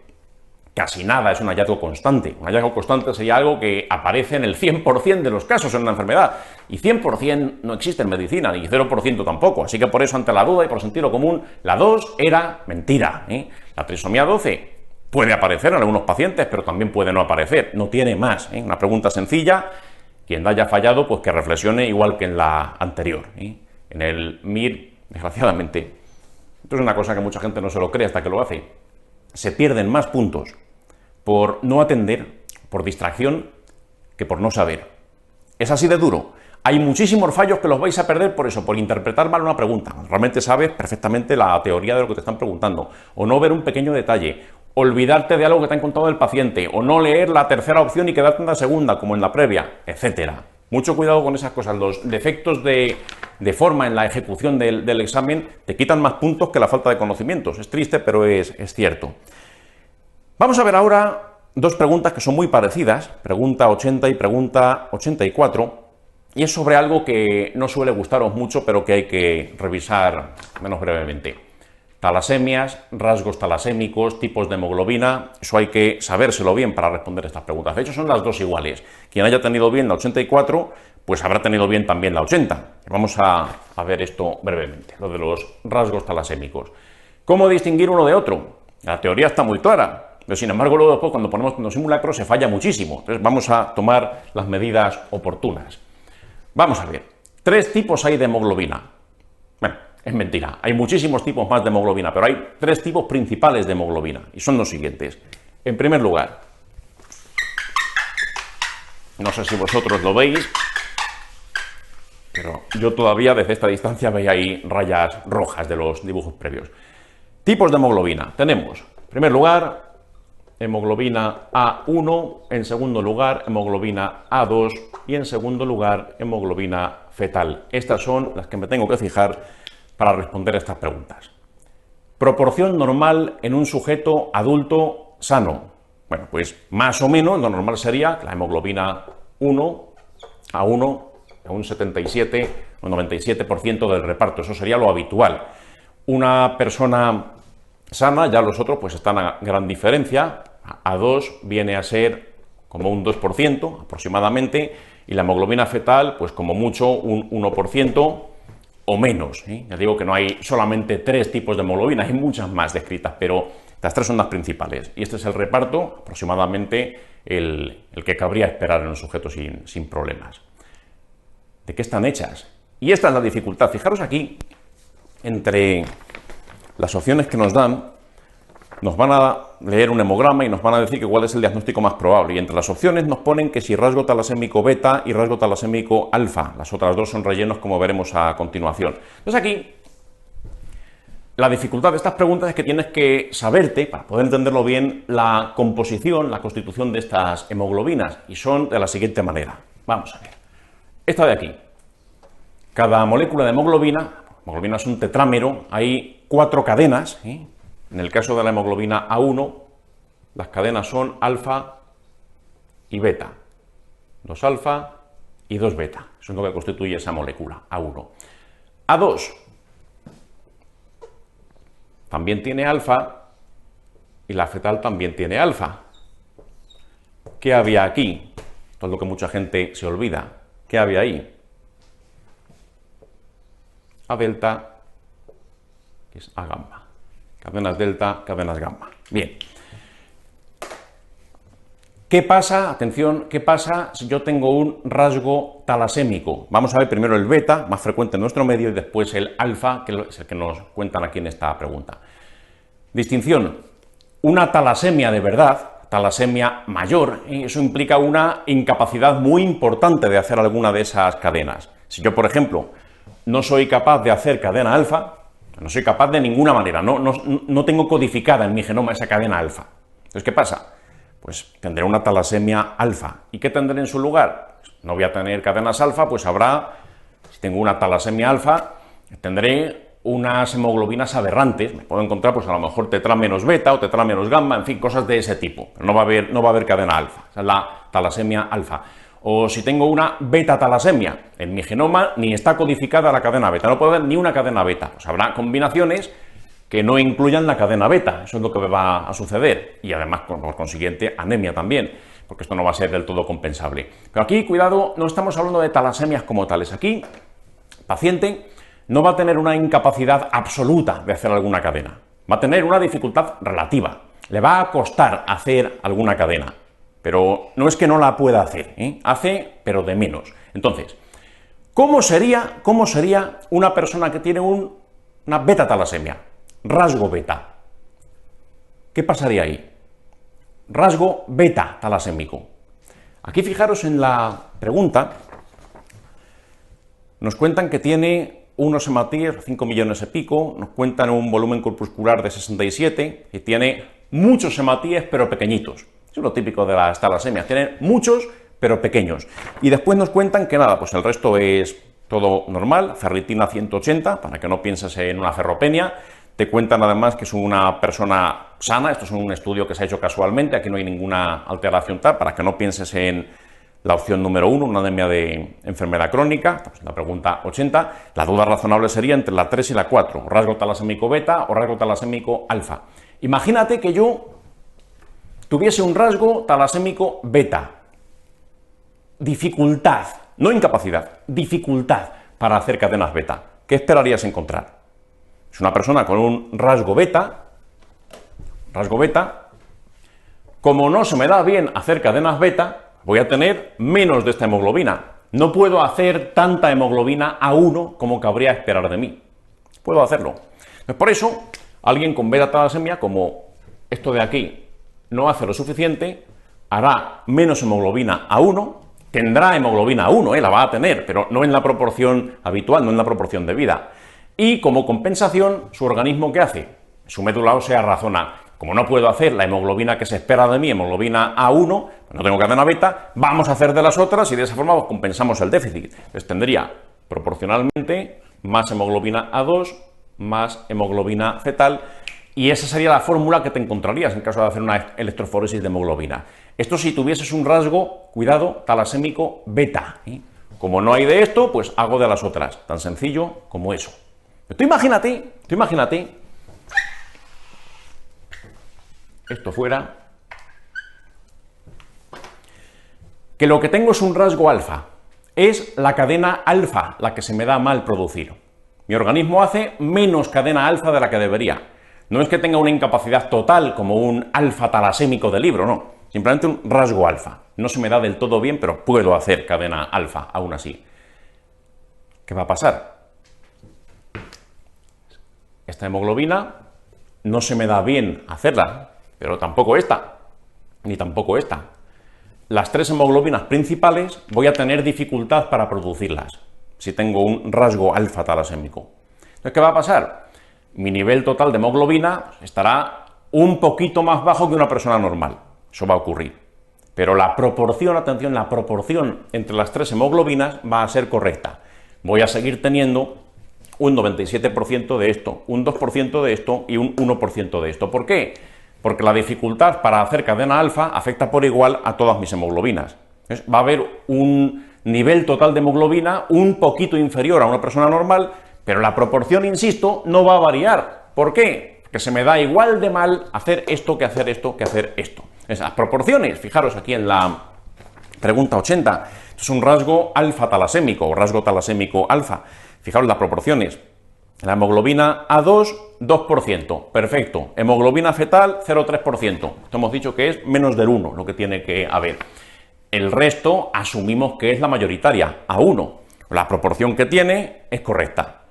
Casi nada es un hallazgo constante. Un hallazgo constante sería algo que aparece en el 100% de los casos en una enfermedad. Y 100% no existe en medicina, ni 0% tampoco. Así que por eso, ante la duda y por sentido común, la 2 era mentira. La trisomía 12 puede aparecer en algunos pacientes, pero también puede no aparecer. No tiene más. Una pregunta sencilla. Quien haya fallado, pues que reflexione igual que en la anterior. En el MIR, desgraciadamente, esto es una cosa que mucha gente no se lo cree hasta que lo hace. Se pierden más puntos por no atender, por distracción, que por no saber. Es así de duro. Hay muchísimos fallos que los vais a perder por eso, por interpretar mal una pregunta. Realmente sabes perfectamente la teoría de lo que te están preguntando, o no ver un pequeño detalle, olvidarte de algo que te han contado el paciente, o no leer la tercera opción y quedarte en la segunda, como en la previa, etcétera. Mucho cuidado con esas cosas. Los defectos de forma en la ejecución del examen te quitan más puntos que la falta de conocimientos. Es triste, pero es cierto. Vamos a ver ahora dos preguntas que son muy parecidas, pregunta 80 y pregunta 84, y es sobre algo que no suele gustaros mucho, pero que hay que revisar menos brevemente. Talasemias, rasgos talasémicos, tipos de hemoglobina, eso hay que sabérselo bien para responder estas preguntas. De hecho, son las dos iguales. Quien haya tenido bien la 84, pues habrá tenido bien también la 80. Vamos a ver esto brevemente, lo de los rasgos talasémicos. ¿Cómo distinguir uno de otro? La teoría está muy clara, pero sin embargo luego después cuando ponemos los simulacros se falla muchísimo. Entonces vamos a tomar las medidas oportunas. Vamos a ver, 3 tipos hay de hemoglobina. Bueno, es mentira, hay muchísimos tipos más de hemoglobina, pero hay 3 tipos principales de hemoglobina, y son los siguientes. En primer lugar, no sé si vosotros lo veis, pero yo todavía desde esta distancia veía ahí rayas rojas de los dibujos previos. Tipos de hemoglobina. Tenemos, en primer lugar, hemoglobina A1, en segundo lugar, hemoglobina A2 y en segundo lugar, hemoglobina fetal. Estas son las que me tengo que fijar para responder a estas preguntas. Proporción normal en un sujeto adulto sano. Bueno, pues más o menos lo normal sería la hemoglobina 1 a 1 a un 77 o 97% del reparto. Eso sería lo habitual. Una persona sana, ya los otros pues están a gran diferencia. A2 viene a ser como un 2% aproximadamente y la hemoglobina fetal pues como mucho un 1% o menos. Ya digo que no hay solamente 3 tipos de hemoglobina, hay muchas más descritas, pero estas 3 son las principales. Y este es el reparto, aproximadamente el que cabría esperar en un sujeto sin problemas. ¿De qué están hechas? Y esta es la dificultad. Fijaros aquí, entre las opciones que nos dan, nos van a leer un hemograma y nos van a decir cuál es el diagnóstico más probable. Y entre las opciones nos ponen que si rasgo talasémico beta y rasgo talasémico alfa. Las otras dos son rellenos, como veremos a continuación. Entonces aquí, la dificultad de estas preguntas es que tienes que saberte, para poder entenderlo bien, la composición, la constitución de estas hemoglobinas. Y son de la siguiente manera. Vamos a ver. Esta de aquí. Cada molécula de hemoglobina es un tetrámero, hay 4 cadenas, En el caso de la hemoglobina A1, las cadenas son alfa y beta. 2 alfa y 2 beta. Eso es lo que constituye esa molécula, A1. A2 también tiene alfa y la fetal también tiene alfa. ¿Qué había aquí? Esto es lo que mucha gente se olvida. ¿Qué había ahí? A delta, que es A gamma. Cadenas delta, cadenas gamma. Bien. ¿Qué pasa? Atención, ¿qué pasa si yo tengo un rasgo talasémico? Vamos a ver primero el beta, más frecuente en nuestro medio, y después el alfa, que es el que nos cuentan aquí en esta pregunta. Distinción. Una talasemia de verdad, talasemia mayor, eso implica una incapacidad muy importante de hacer alguna de esas cadenas. Si yo, por ejemplo, no soy capaz de hacer cadena alfa, no soy capaz de ninguna manera, no tengo codificada en mi genoma esa cadena alfa. Entonces, ¿qué pasa? Pues tendré una talasemia alfa. ¿Y qué tendré en su lugar? No voy a tener cadenas alfa, pues habrá, si tengo una talasemia alfa, tendré unas hemoglobinas aberrantes, me puedo encontrar pues a lo mejor tetra menos beta o tetra menos gamma, en fin, cosas de ese tipo, pero no va a haber cadena alfa, esa es la talasemia alfa. O si tengo una beta-talasemia, en mi genoma ni está codificada la cadena beta, no puedo haber ni una cadena beta, pues habrá combinaciones que no incluyan la cadena beta, eso es lo que va a suceder, y además, por consiguiente, anemia también, porque esto no va a ser del todo compensable. Pero aquí, cuidado, no estamos hablando de talasemias como tales, aquí, el paciente no va a tener una incapacidad absoluta de hacer alguna cadena, va a tener una dificultad relativa, le va a costar hacer alguna cadena, pero no es que no la pueda hacer, hace, pero de menos. Entonces, ¿cómo sería una persona que tiene una beta-talasemia? Rasgo beta. ¿Qué pasaría ahí? Rasgo beta-talasémico. Aquí fijaros en la pregunta, nos cuentan que tiene unos hematíes, 5 millones y pico, nos cuentan un volumen corpuscular de 67 y tiene muchos hematíes pero pequeñitos. Es lo típico de las talasemias, tienen muchos pero pequeños. Y después nos cuentan que nada, pues el resto es todo normal, ferritina 180, para que no pienses en una ferropenia. Te cuentan además que es una persona sana, esto es un estudio que se ha hecho casualmente, aquí no hay ninguna alteración tal, para que no pienses en la opción número 1, una anemia de enfermedad crónica, pues la pregunta 80, la duda razonable sería entre la 3 y la 4, rasgo talasémico beta o rasgo talasémico alfa. Imagínate que yo tuviese un rasgo talasémico beta, dificultad, no incapacidad, dificultad para hacer cadenas beta. ¿Qué esperarías encontrar? Es una persona con un rasgo beta, como no se me da bien hacer cadenas beta, voy a tener menos de esta hemoglobina. No puedo hacer tanta hemoglobina A1 como cabría esperar de mí. Puedo hacerlo. Por eso, alguien con beta-talasemia, como esto de aquí, no hace lo suficiente, hará menos hemoglobina A1, tendrá hemoglobina A1, la va a tener, pero no en la proporción habitual, no en la proporción debida. Y como compensación, su organismo, ¿qué hace? Su médula ósea razona, como no puedo hacer la hemoglobina que se espera de mí, hemoglobina A1, no tengo cadena beta, vamos a hacer de las otras y de esa forma pues, compensamos el déficit. Entonces tendría proporcionalmente más hemoglobina A2, más hemoglobina fetal, y esa sería la fórmula que te encontrarías en caso de hacer una electroforesis de hemoglobina. Esto si tuvieses un rasgo, cuidado, talasémico beta. Como no hay de esto, pues hago de las otras, tan sencillo como eso. Tú imagínate, esto fuera, que lo que tengo es un rasgo alfa, es la cadena alfa la que se me da mal producir. Mi organismo hace menos cadena alfa de la que debería. No es que tenga una incapacidad total como un alfa talasémico de libro, no, simplemente un rasgo alfa. No se me da del todo bien, pero puedo hacer cadena alfa aún así. ¿Qué va a pasar? Esta hemoglobina no se me da bien hacerla, pero tampoco esta, ni tampoco esta. Las tres hemoglobinas principales voy a tener dificultad para producirlas, si tengo un rasgo alfa talasémico. Entonces, ¿qué va a pasar? Mi nivel total de hemoglobina estará un poquito más bajo que una persona normal. Eso va a ocurrir. Pero la proporción, atención, la proporción entre las tres hemoglobinas va a ser correcta. Voy a seguir teniendo un 97% de esto, un 2% de esto y un 1% de esto. ¿Por qué? Porque la dificultad para hacer cadena alfa afecta por igual a todas mis hemoglobinas. Entonces, va a haber un nivel total de hemoglobina un poquito inferior a una persona normal, pero la proporción, insisto, no va a variar. ¿Por qué? Porque se me da igual de mal hacer esto que hacer esto que hacer esto. Esas proporciones, fijaros aquí en la pregunta 80, esto es un rasgo alfa talasémico o rasgo talasémico alfa. Fijaros las proporciones. La hemoglobina A2, 2%, perfecto. Hemoglobina fetal, 0,3%. Esto hemos dicho que es menos del 1 lo que tiene que haber. El resto asumimos que es la mayoritaria, A1. La proporción que tiene es correcta.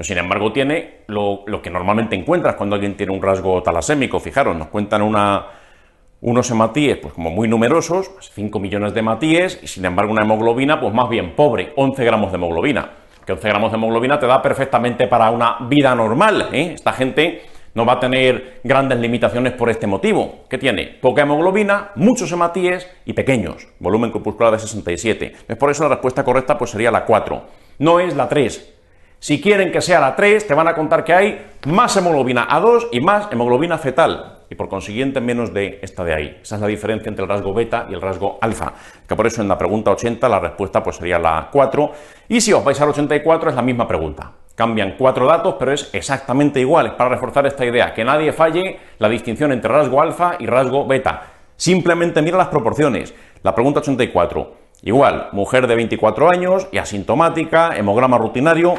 Sin embargo, tiene lo que normalmente encuentras cuando alguien tiene un rasgo talasémico. Fijaros, nos cuentan unos hematíes pues como muy numerosos, 5 millones de hematíes, y sin embargo una hemoglobina pues más bien pobre, 11 gramos de hemoglobina. Que 11 gramos de hemoglobina te da perfectamente para una vida normal, Esta gente no va a tener grandes limitaciones por este motivo. ¿Qué tiene? Poca hemoglobina, muchos hematíes y pequeños, volumen corpuscular de 67. Por eso la respuesta correcta pues sería la 4. No es la 3. Si quieren que sea la 3, te van a contar que hay más hemoglobina A2 y más hemoglobina fetal, y por consiguiente menos de esta de ahí. Esa es la diferencia entre el rasgo beta y el rasgo alfa, que por eso en la pregunta 80 la respuesta pues sería la 4, y si os vais al 84 es la misma pregunta. Cambian 4 datos, pero es exactamente igual, es para reforzar esta idea, que nadie falle la distinción entre rasgo alfa y rasgo beta. Simplemente mira las proporciones. La pregunta 84, igual, mujer de 24 años y asintomática, hemograma rutinario,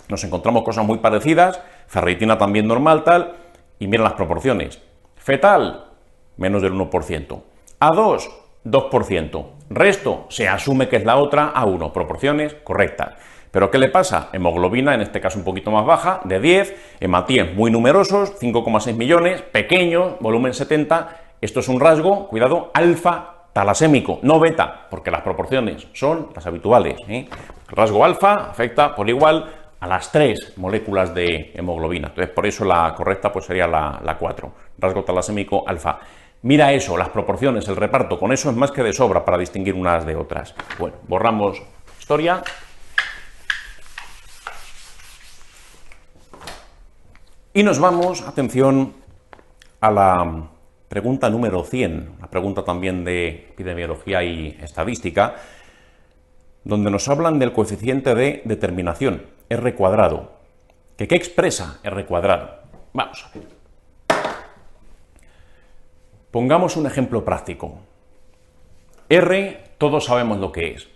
nos encontramos cosas muy parecidas, ferritina también normal, tal, y miren las proporciones. Fetal, menos del 1%. A2, 2%. Resto, se asume que es la otra, A1, proporciones correctas. ¿Pero qué le pasa? Hemoglobina, en este caso un poquito más baja, de 10, hematíes muy numerosos, 5,6 millones, pequeños, volumen 70, esto es un rasgo, cuidado, alfa talasémico, no beta, porque las proporciones son las habituales. El rasgo alfa afecta por igual a las 3 moléculas de hemoglobina. Entonces, por eso la correcta pues sería la 4, rasgo talasémico alfa. Mira eso, las proporciones, el reparto, con eso es más que de sobra para distinguir unas de otras. Bueno, borramos historia. Y nos vamos, atención, a la pregunta número 100, una pregunta también de epidemiología y estadística, donde nos hablan del coeficiente de determinación, R cuadrado. ¿Qué expresa R cuadrado? Vamos a ver. Pongamos un ejemplo práctico. R, todos sabemos lo que es.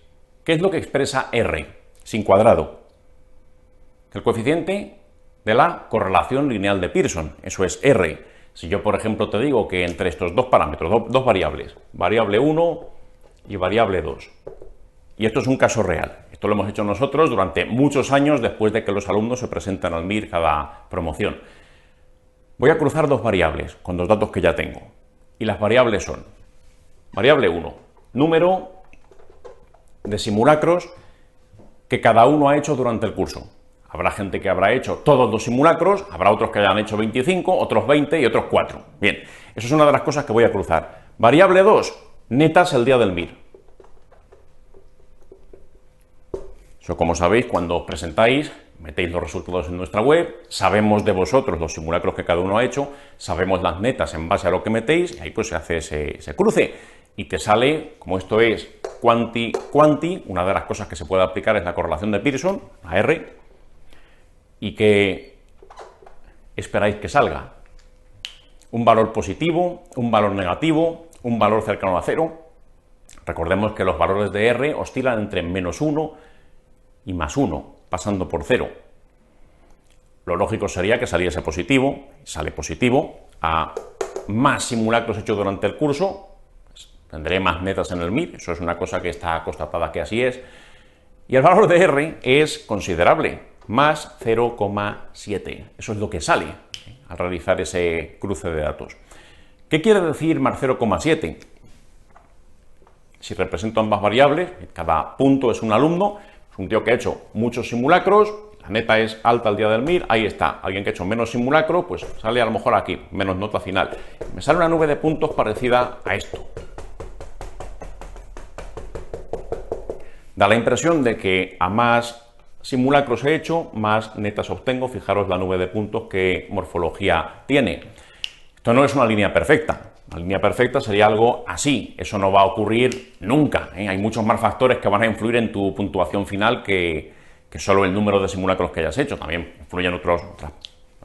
¿Qué es lo que expresa R sin cuadrado? El coeficiente de la correlación lineal de Pearson, eso es R. Si yo, por ejemplo, te digo que entre estos dos parámetros, dos variables, variable 1 y variable 2, y esto es un caso real, esto lo hemos hecho nosotros durante muchos años después de que los alumnos se presentan al MIR cada promoción. Voy a cruzar dos variables con los datos que ya tengo, y las variables son, variable 1, número de simulacros que cada uno ha hecho durante el curso. Habrá gente que habrá hecho todos los simulacros, habrá otros que hayan hecho 25, otros 20 y otros 4. Bien, eso es una de las cosas que voy a cruzar. Variable 2, netas el día del MIR. Eso, como sabéis, cuando os presentáis, metéis los resultados en nuestra web, sabemos de vosotros los simulacros que cada uno ha hecho, sabemos las netas en base a lo que metéis, y ahí pues se hace ese cruce. Y te sale, como esto es quanti, una de las cosas que se puede aplicar es la correlación de Pearson, la R, y que esperáis que salga. Un valor positivo, un valor negativo, un valor cercano a 0. Recordemos que los valores de R oscilan entre -1 y +1, pasando por 0. Lo lógico sería que saliese positivo, sale positivo, a más simulacros hechos durante el curso, tendré más netas en el MIR, eso es una cosa que está constatada que así es, y el valor de R es considerable, más 0,7, eso es lo que sale al realizar ese cruce de datos. ¿Qué quiere decir más 0,7? Si represento ambas variables, cada punto es un alumno, es un tío que ha hecho muchos simulacros, la neta es alta al día del MIR, ahí está. Alguien que ha hecho menos simulacro, pues sale a lo mejor aquí, menos nota final. Me sale una nube de puntos parecida a esto. Da la impresión de que a más simulacros he hecho, más netas obtengo. Fijaros la nube de puntos que morfología tiene. Esto no es una línea perfecta. Una línea perfecta sería algo así. Eso no va a ocurrir nunca, ¿eh? Hay muchos más factores que van a influir en tu puntuación final que solo el número de simulacros que hayas hecho. También influyen otras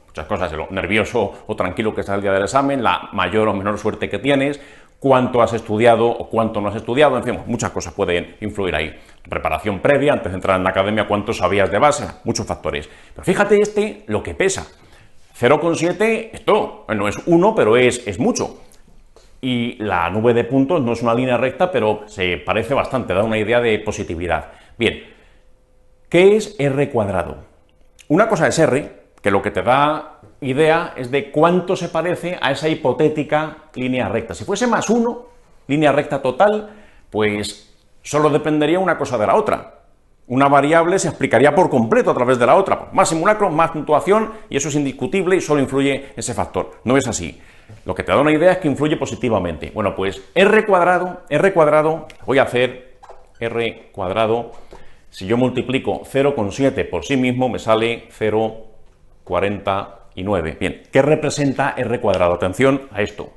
muchas cosas, lo nervioso o tranquilo que estás el día del examen, la mayor o menor suerte que tienes, cuánto has estudiado o cuánto no has estudiado, en fin, muchas cosas pueden influir ahí. Preparación previa, antes de entrar en la academia, cuánto sabías de base, muchos factores. Pero fíjate lo que pesa. 0,7, esto no es 1, pero es mucho. Y la nube de puntos no es una línea recta, pero se parece bastante, da una idea de positividad. Bien, ¿qué es R cuadrado? Una cosa es R, que lo que te da idea es de cuánto se parece a esa hipotética línea recta. Si fuese más 1, línea recta total, pues solo dependería una cosa de la otra. Una variable se explicaría por completo a través de la otra. Más simulacros, más puntuación, y eso es indiscutible y solo influye ese factor. No es así. Lo que te da una idea es que influye positivamente. Bueno, pues R cuadrado, voy a hacer R cuadrado, Si yo multiplico 0,7 por sí mismo, me sale 0,49. Bien, ¿qué representa R cuadrado? Atención a esto.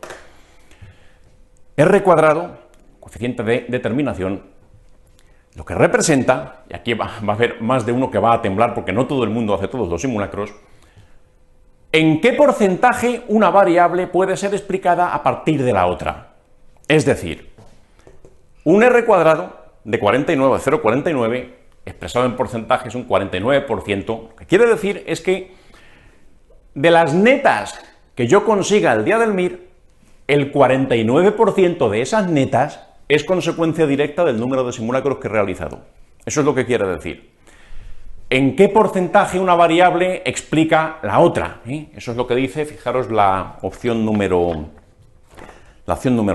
R cuadrado, coeficiente de determinación, lo que representa, y aquí va a haber más de uno que va a temblar porque no todo el mundo hace todos los simulacros, ¿en qué porcentaje una variable puede ser explicada a partir de la otra? Es decir, un R cuadrado de 49, 0,49, expresado en porcentaje es un 49%, lo que quiere decir es que de las netas que yo consiga el día del MIR, el 49% de esas netas es consecuencia directa del número de simulacros que he realizado. Eso es lo que quiere decir. ¿En qué porcentaje una variable explica la otra? Eso es lo que dice, fijaros, la opción número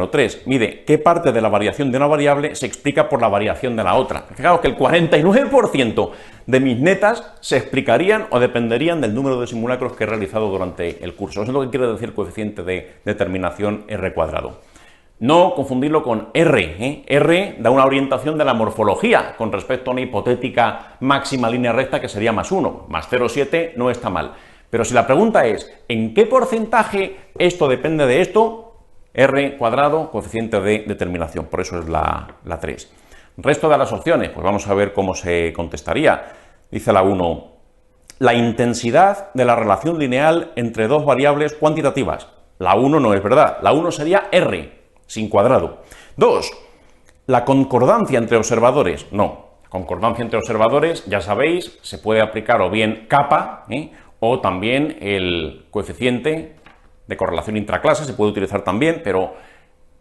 3. Mide qué parte de la variación de una variable se explica por la variación de la otra. Fijaos que el 49% de mis netas se explicarían o dependerían del número de simulacros que he realizado durante el curso. Eso es lo que quiere decir el coeficiente de determinación R cuadrado. No confundirlo con R. R da una orientación de la morfología con respecto a una hipotética máxima línea recta que sería más 1. Más 0,7 no está mal. Pero si la pregunta es ¿en qué porcentaje esto depende de esto? R cuadrado, coeficiente de determinación, por eso es la 3. Resto de las opciones, pues vamos a ver cómo se contestaría. Dice la 1, la intensidad de la relación lineal entre dos variables cuantitativas. La 1 no es verdad, la 1 sería R, sin cuadrado. 2, la concordancia entre observadores. No, concordancia entre observadores, ya sabéis, se puede aplicar o bien kappa, o también el coeficiente de correlación intraclase, se puede utilizar también, pero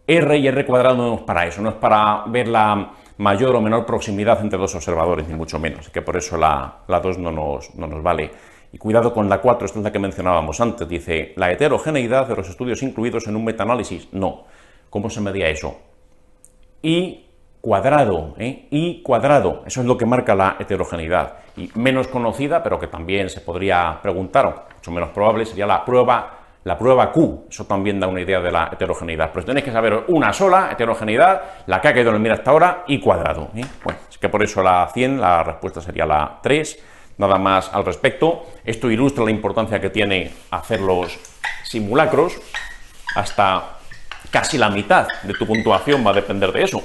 R y R cuadrado no es para eso, no es para ver la mayor o menor proximidad entre dos observadores, ni mucho menos, que por eso la 2 no nos vale. Y cuidado con la 4, esta es la que mencionábamos antes, dice, la heterogeneidad de los estudios incluidos en un metaanálisis. No. ¿Cómo se medía eso? I cuadrado, I cuadrado, eso es lo que marca la heterogeneidad. Y menos conocida, pero que también se podría preguntar, o mucho menos probable, sería la prueba Q, eso también da una idea de la heterogeneidad, pero tenéis que saber una sola heterogeneidad, la que ha caído en el MIR hasta ahora, y cuadrado. Bueno, es que por eso la 100, la respuesta sería la 3, nada más al respecto. Esto ilustra la importancia que tiene hacer los simulacros, hasta casi la mitad de tu puntuación va a depender de eso.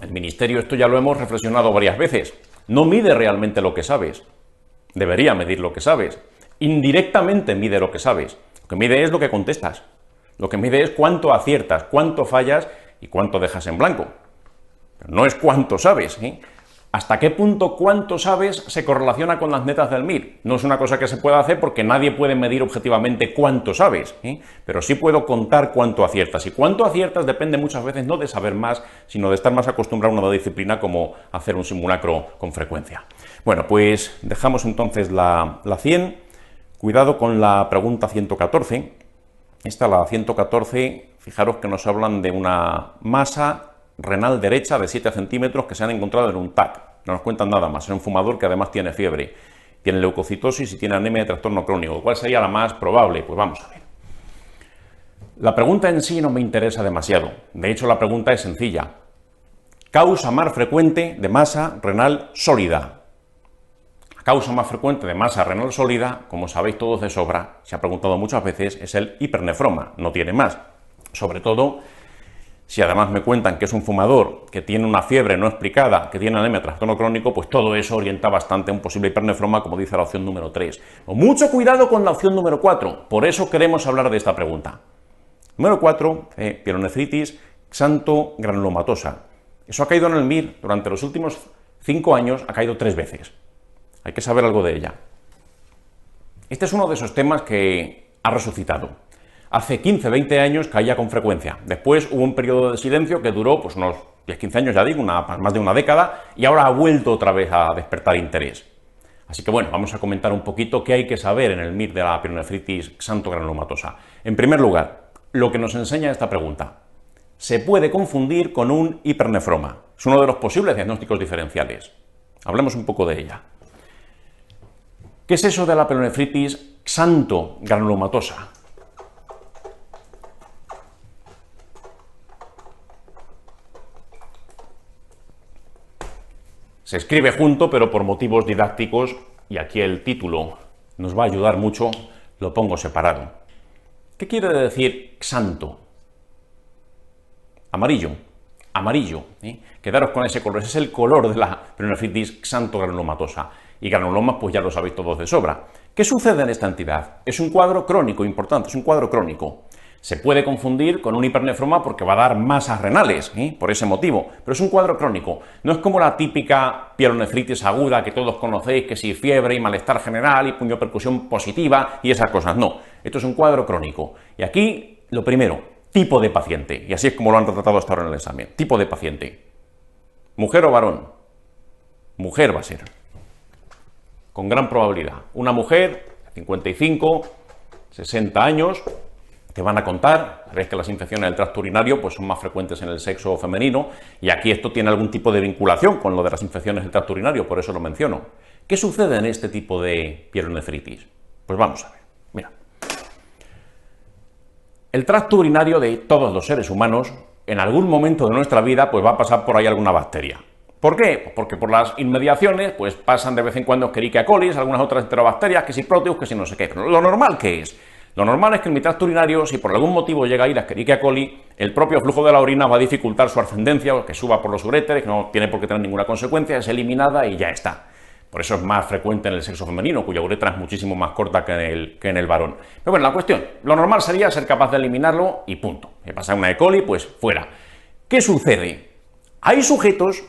El Ministerio, esto ya lo hemos reflexionado varias veces, no mide realmente lo que sabes, debería medir lo que sabes. Indirectamente mide lo que sabes. Lo que mide es lo que contestas. Lo que mide es cuánto aciertas, cuánto fallas y cuánto dejas en blanco. Pero no es cuánto sabes. ¿Hasta qué punto cuánto sabes se correlaciona con las netas del MIR? No es una cosa que se pueda hacer porque nadie puede medir objetivamente cuánto sabes, pero sí puedo contar cuánto aciertas. Y cuánto aciertas depende muchas veces no de saber más, sino de estar más acostumbrado a una disciplina como hacer un simulacro con frecuencia. Bueno, pues dejamos entonces la 100. Cuidado con la pregunta 114. Esta, la 114, fijaros que nos hablan de una masa renal derecha de 7 centímetros que se han encontrado en un TAC. No nos cuentan nada más. Es un fumador que además tiene fiebre, tiene leucocitosis y tiene anemia de trastorno crónico. ¿Cuál sería la más probable? Pues vamos a ver. La pregunta en sí no me interesa demasiado. De hecho, la pregunta es sencilla. Causa más frecuente de masa renal sólida. La causa más frecuente de masa renal sólida, como sabéis todos de sobra, se ha preguntado muchas veces, es el hipernefroma, no tiene más. Sobre todo, si además me cuentan que es un fumador, que tiene una fiebre no explicada, que tiene anemia de trastorno crónico, pues todo eso orienta bastante a un posible hipernefroma, como dice la opción número 3. O mucho cuidado con la opción número 4, por eso queremos hablar de esta pregunta. Número 4, pielonefritis xantogranulomatosa. Eso ha caído en el MIR durante los últimos 5 años, ha caído 3 veces. Hay que saber algo de ella. Este es uno de esos temas que ha resucitado. Hace 15-20 años caía con frecuencia. Después hubo un periodo de silencio que duró pues, unos 10-15 años, ya digo, más de una década, y ahora ha vuelto otra vez a despertar interés. Así que bueno, vamos a comentar un poquito qué hay que saber en el MIR de la pielonefritis xantogranulomatosa. En primer lugar, lo que nos enseña esta pregunta. Se puede confundir con un hipernefroma. Es uno de los posibles diagnósticos diferenciales. Hablemos un poco de ella. ¿Qué es eso de la pielonefritis xantogranulomatosa? Se escribe junto, pero por motivos didácticos, y aquí el título nos va a ayudar mucho, lo pongo separado. ¿Qué quiere decir xanto? Amarillo, amarillo, Quedaros con ese color, ese es el color de la pielonefritis xantogranulomatosa, y granulomas pues ya lo sabéis todos de sobra. ¿Qué sucede en esta entidad? Es un cuadro crónico importante, es un cuadro crónico. Se puede confundir con un hipernefroma porque va a dar masas renales, por ese motivo, pero es un cuadro crónico. No es como la típica pielonefritis aguda que todos conocéis, que si fiebre y malestar general y puniopercusión positiva y esas cosas, no. Esto es un cuadro crónico. Y aquí, lo primero, tipo de paciente, y así es como lo han tratado hasta ahora en el examen. Tipo de paciente. ¿Mujer o varón? Mujer va a ser. Con gran probabilidad. Una mujer, 55, 60 años, te van a contar, sabéis que las infecciones del tracto urinario pues son más frecuentes en el sexo femenino, y aquí esto tiene algún tipo de vinculación con lo de las infecciones del tracto urinario, por eso lo menciono. ¿Qué sucede en este tipo de pielonefritis? Pues vamos a ver, mira. El tracto urinario de todos los seres humanos, en algún momento de nuestra vida, pues va a pasar por ahí alguna bacteria. ¿Por qué? Pues porque por las inmediaciones pues pasan de vez en cuando Escherichia coli, algunas otras enterobacterias, que si Proteus, que si no sé qué. Pero lo normal, ¿qué es? Lo normal es que en mi tracto urinario, si por algún motivo llega ahí la Escherichia coli, el propio flujo de la orina va a dificultar su ascendencia, o que suba por los uréteres, que no tiene por qué tener ninguna consecuencia, es eliminada y ya está. Por eso es más frecuente en el sexo femenino, cuya uretra es muchísimo más corta que en el varón. Pero bueno, la cuestión, lo normal sería ser capaz de eliminarlo y punto. Si pasa una E. coli, pues fuera. ¿Qué sucede? Hay sujetos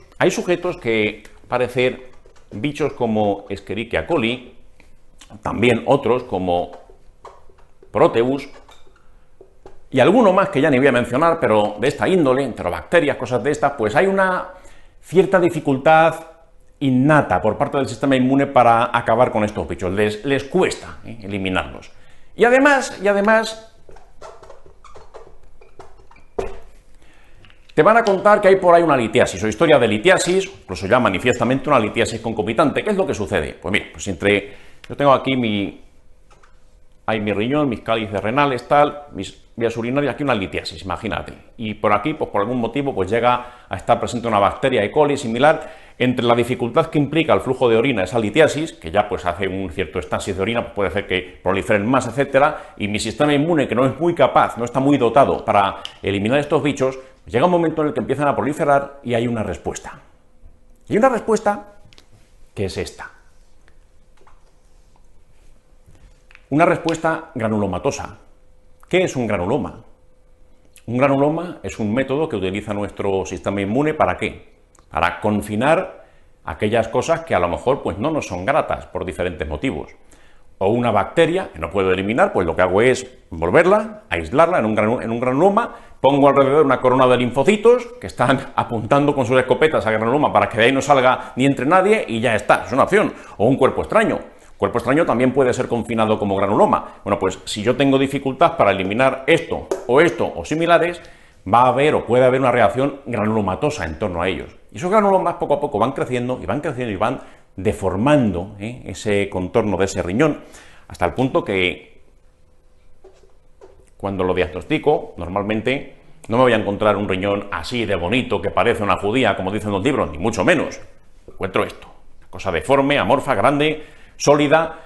que parecer bichos como Escherichia coli, también otros como Proteus, y alguno más que ya ni voy a mencionar, pero de esta índole, enterobacterias, cosas de estas, pues hay una cierta dificultad innata por parte del sistema inmune para acabar con estos bichos, les cuesta eliminarlos. Y además, te van a contar que hay por ahí una litiasis o historia de litiasis, incluso ya manifiestamente una litiasis concomitante. ¿Qué es lo que sucede? Pues mira, pues yo tengo aquí mi riñón, mis cálices renales, tal, mis vías urinarias, aquí una litiasis, imagínate. Y por aquí, pues por algún motivo, pues llega a estar presente una bacteria E. coli similar. Entre la dificultad que implica el flujo de orina, esa litiasis, que ya pues hace un cierto estasis de orina, pues puede hacer que proliferen más, etcétera, y mi sistema inmune, que no es muy capaz, no está muy dotado para eliminar estos bichos, pues llega un momento en el que empiezan a proliferar y hay una respuesta. Y una respuesta que es esta. Una respuesta granulomatosa. ¿Qué es un granuloma? Un granuloma es un método que utiliza nuestro sistema inmune, ¿para qué? Para confinar aquellas cosas que a lo mejor pues no nos son gratas por diferentes motivos. O una bacteria que no puedo eliminar, pues lo que hago es envolverla, aislarla en un granuloma, pongo alrededor una corona de linfocitos que están apuntando con sus escopetas al granuloma para que de ahí no salga ni entre nadie y ya está, es una opción. O un cuerpo extraño. Cuerpo extraño también puede ser confinado como granuloma. Bueno, pues si yo tengo dificultad para eliminar esto o similares, va a haber o puede haber una reacción granulomatosa en torno a ellos. Y esos granulomas poco a poco van creciendo y van deformando ese contorno de ese riñón, hasta el punto que cuando lo diagnostico, normalmente no me voy a encontrar un riñón así de bonito que parece una judía, como dicen los libros, ni mucho menos. Encuentro esto, cosa deforme, amorfa, grande, sólida,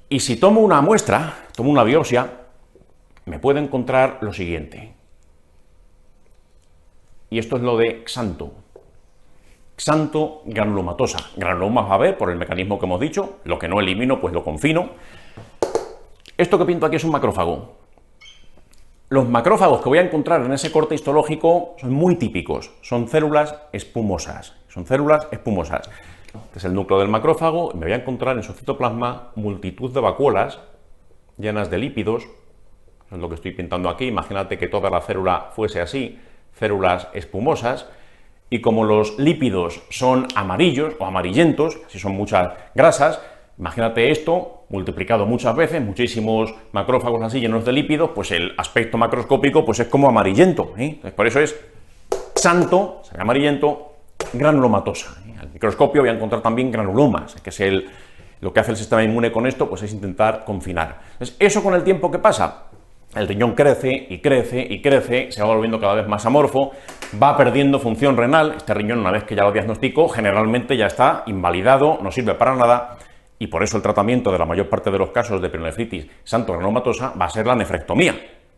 y si tomo una muestra, tomo una biopsia, me puedo encontrar lo siguiente. Y esto es lo de xanto. Xanto granulomatosa. Granulomas va a haber por el mecanismo que hemos dicho, lo que no elimino, pues lo confino. Esto que pinto aquí es un macrófago. Los macrófagos que voy a encontrar en ese corte histológico son muy típicos, son células espumosas. Este es el núcleo del macrófago, y me voy a encontrar en su citoplasma multitud de vacuolas llenas de lípidos. Eso es lo que estoy pintando aquí. Imagínate que toda la célula fuese así, células espumosas, y como los lípidos son amarillos o amarillentos, si son muchas grasas, imagínate esto multiplicado muchas veces, muchísimos macrófagos así llenos de lípidos, pues el aspecto macroscópico pues es como amarillento, Entonces, por eso es xanto, o sea, amarillento, granulomatosa. Al microscopio voy a encontrar también granulomas, que es lo que hace el sistema inmune con esto, pues es intentar confinar. Entonces, ¿eso con el tiempo qué pasa? el riñón crece y crece y crece, se va volviendo cada vez más amorfo, va perdiendo función renal. Este riñón, una vez que ya lo diagnostico, generalmente ya está invalidado, no sirve para nada, y por eso el tratamiento de la mayor parte de los casos de pielonefritis xantogranulomatosa va a ser la nefrectomía.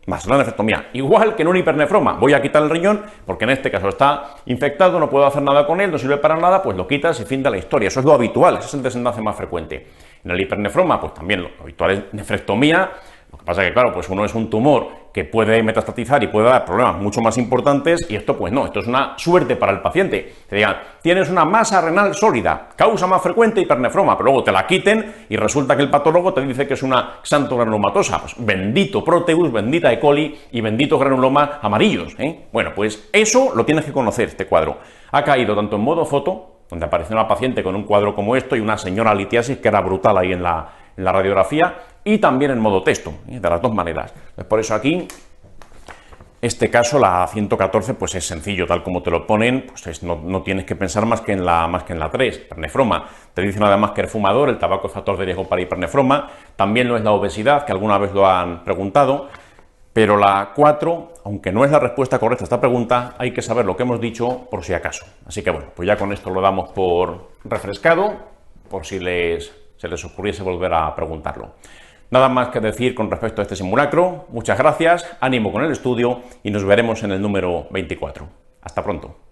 Más la nefrectomía, igual que en un hipernefroma. Voy a quitar el riñón porque en este caso está infectado, no puedo hacer nada con él, no sirve para nada, pues lo quitas y fin de la historia. Eso es lo habitual, ese es el desenlace más frecuente. En el hipernefroma, pues también lo habitual es nefrectomía. Lo que pasa es que, claro, pues uno es un tumor que puede metastatizar y puede dar problemas mucho más importantes, y esto pues no, esto es una suerte para el paciente. Te digan, tienes una masa renal sólida, causa más frecuente hipernefroma, pero luego te la quiten y resulta que el patólogo te dice que es una xantogranulomatosa. Pues bendito Proteus, bendita E. coli y benditos granulomas amarillos, ¿eh? Bueno, pues eso lo tienes que conocer, este cuadro. Ha caído tanto en modo foto, donde apareció una paciente con un cuadro como esto y una señora litiasis que era brutal ahí en la radiografía, y también en modo texto, de las dos maneras. Por eso aquí, este caso, la 114, pues es sencillo, tal como te lo ponen, pues no tienes que pensar más que en la 3, hipernefroma. Te dicen además que el fumador, el tabaco es factor de riesgo para hipernefroma, también lo es la obesidad, que alguna vez lo han preguntado, pero la 4, aunque no es la respuesta correcta a esta pregunta, hay que saber lo que hemos dicho por si acaso. Así que bueno, pues ya con esto lo damos por refrescado, por si se les ocurriese volver a preguntarlo. Nada más que decir con respecto a este simulacro. Muchas gracias, ánimo con el estudio y nos veremos en el número 24. Hasta pronto.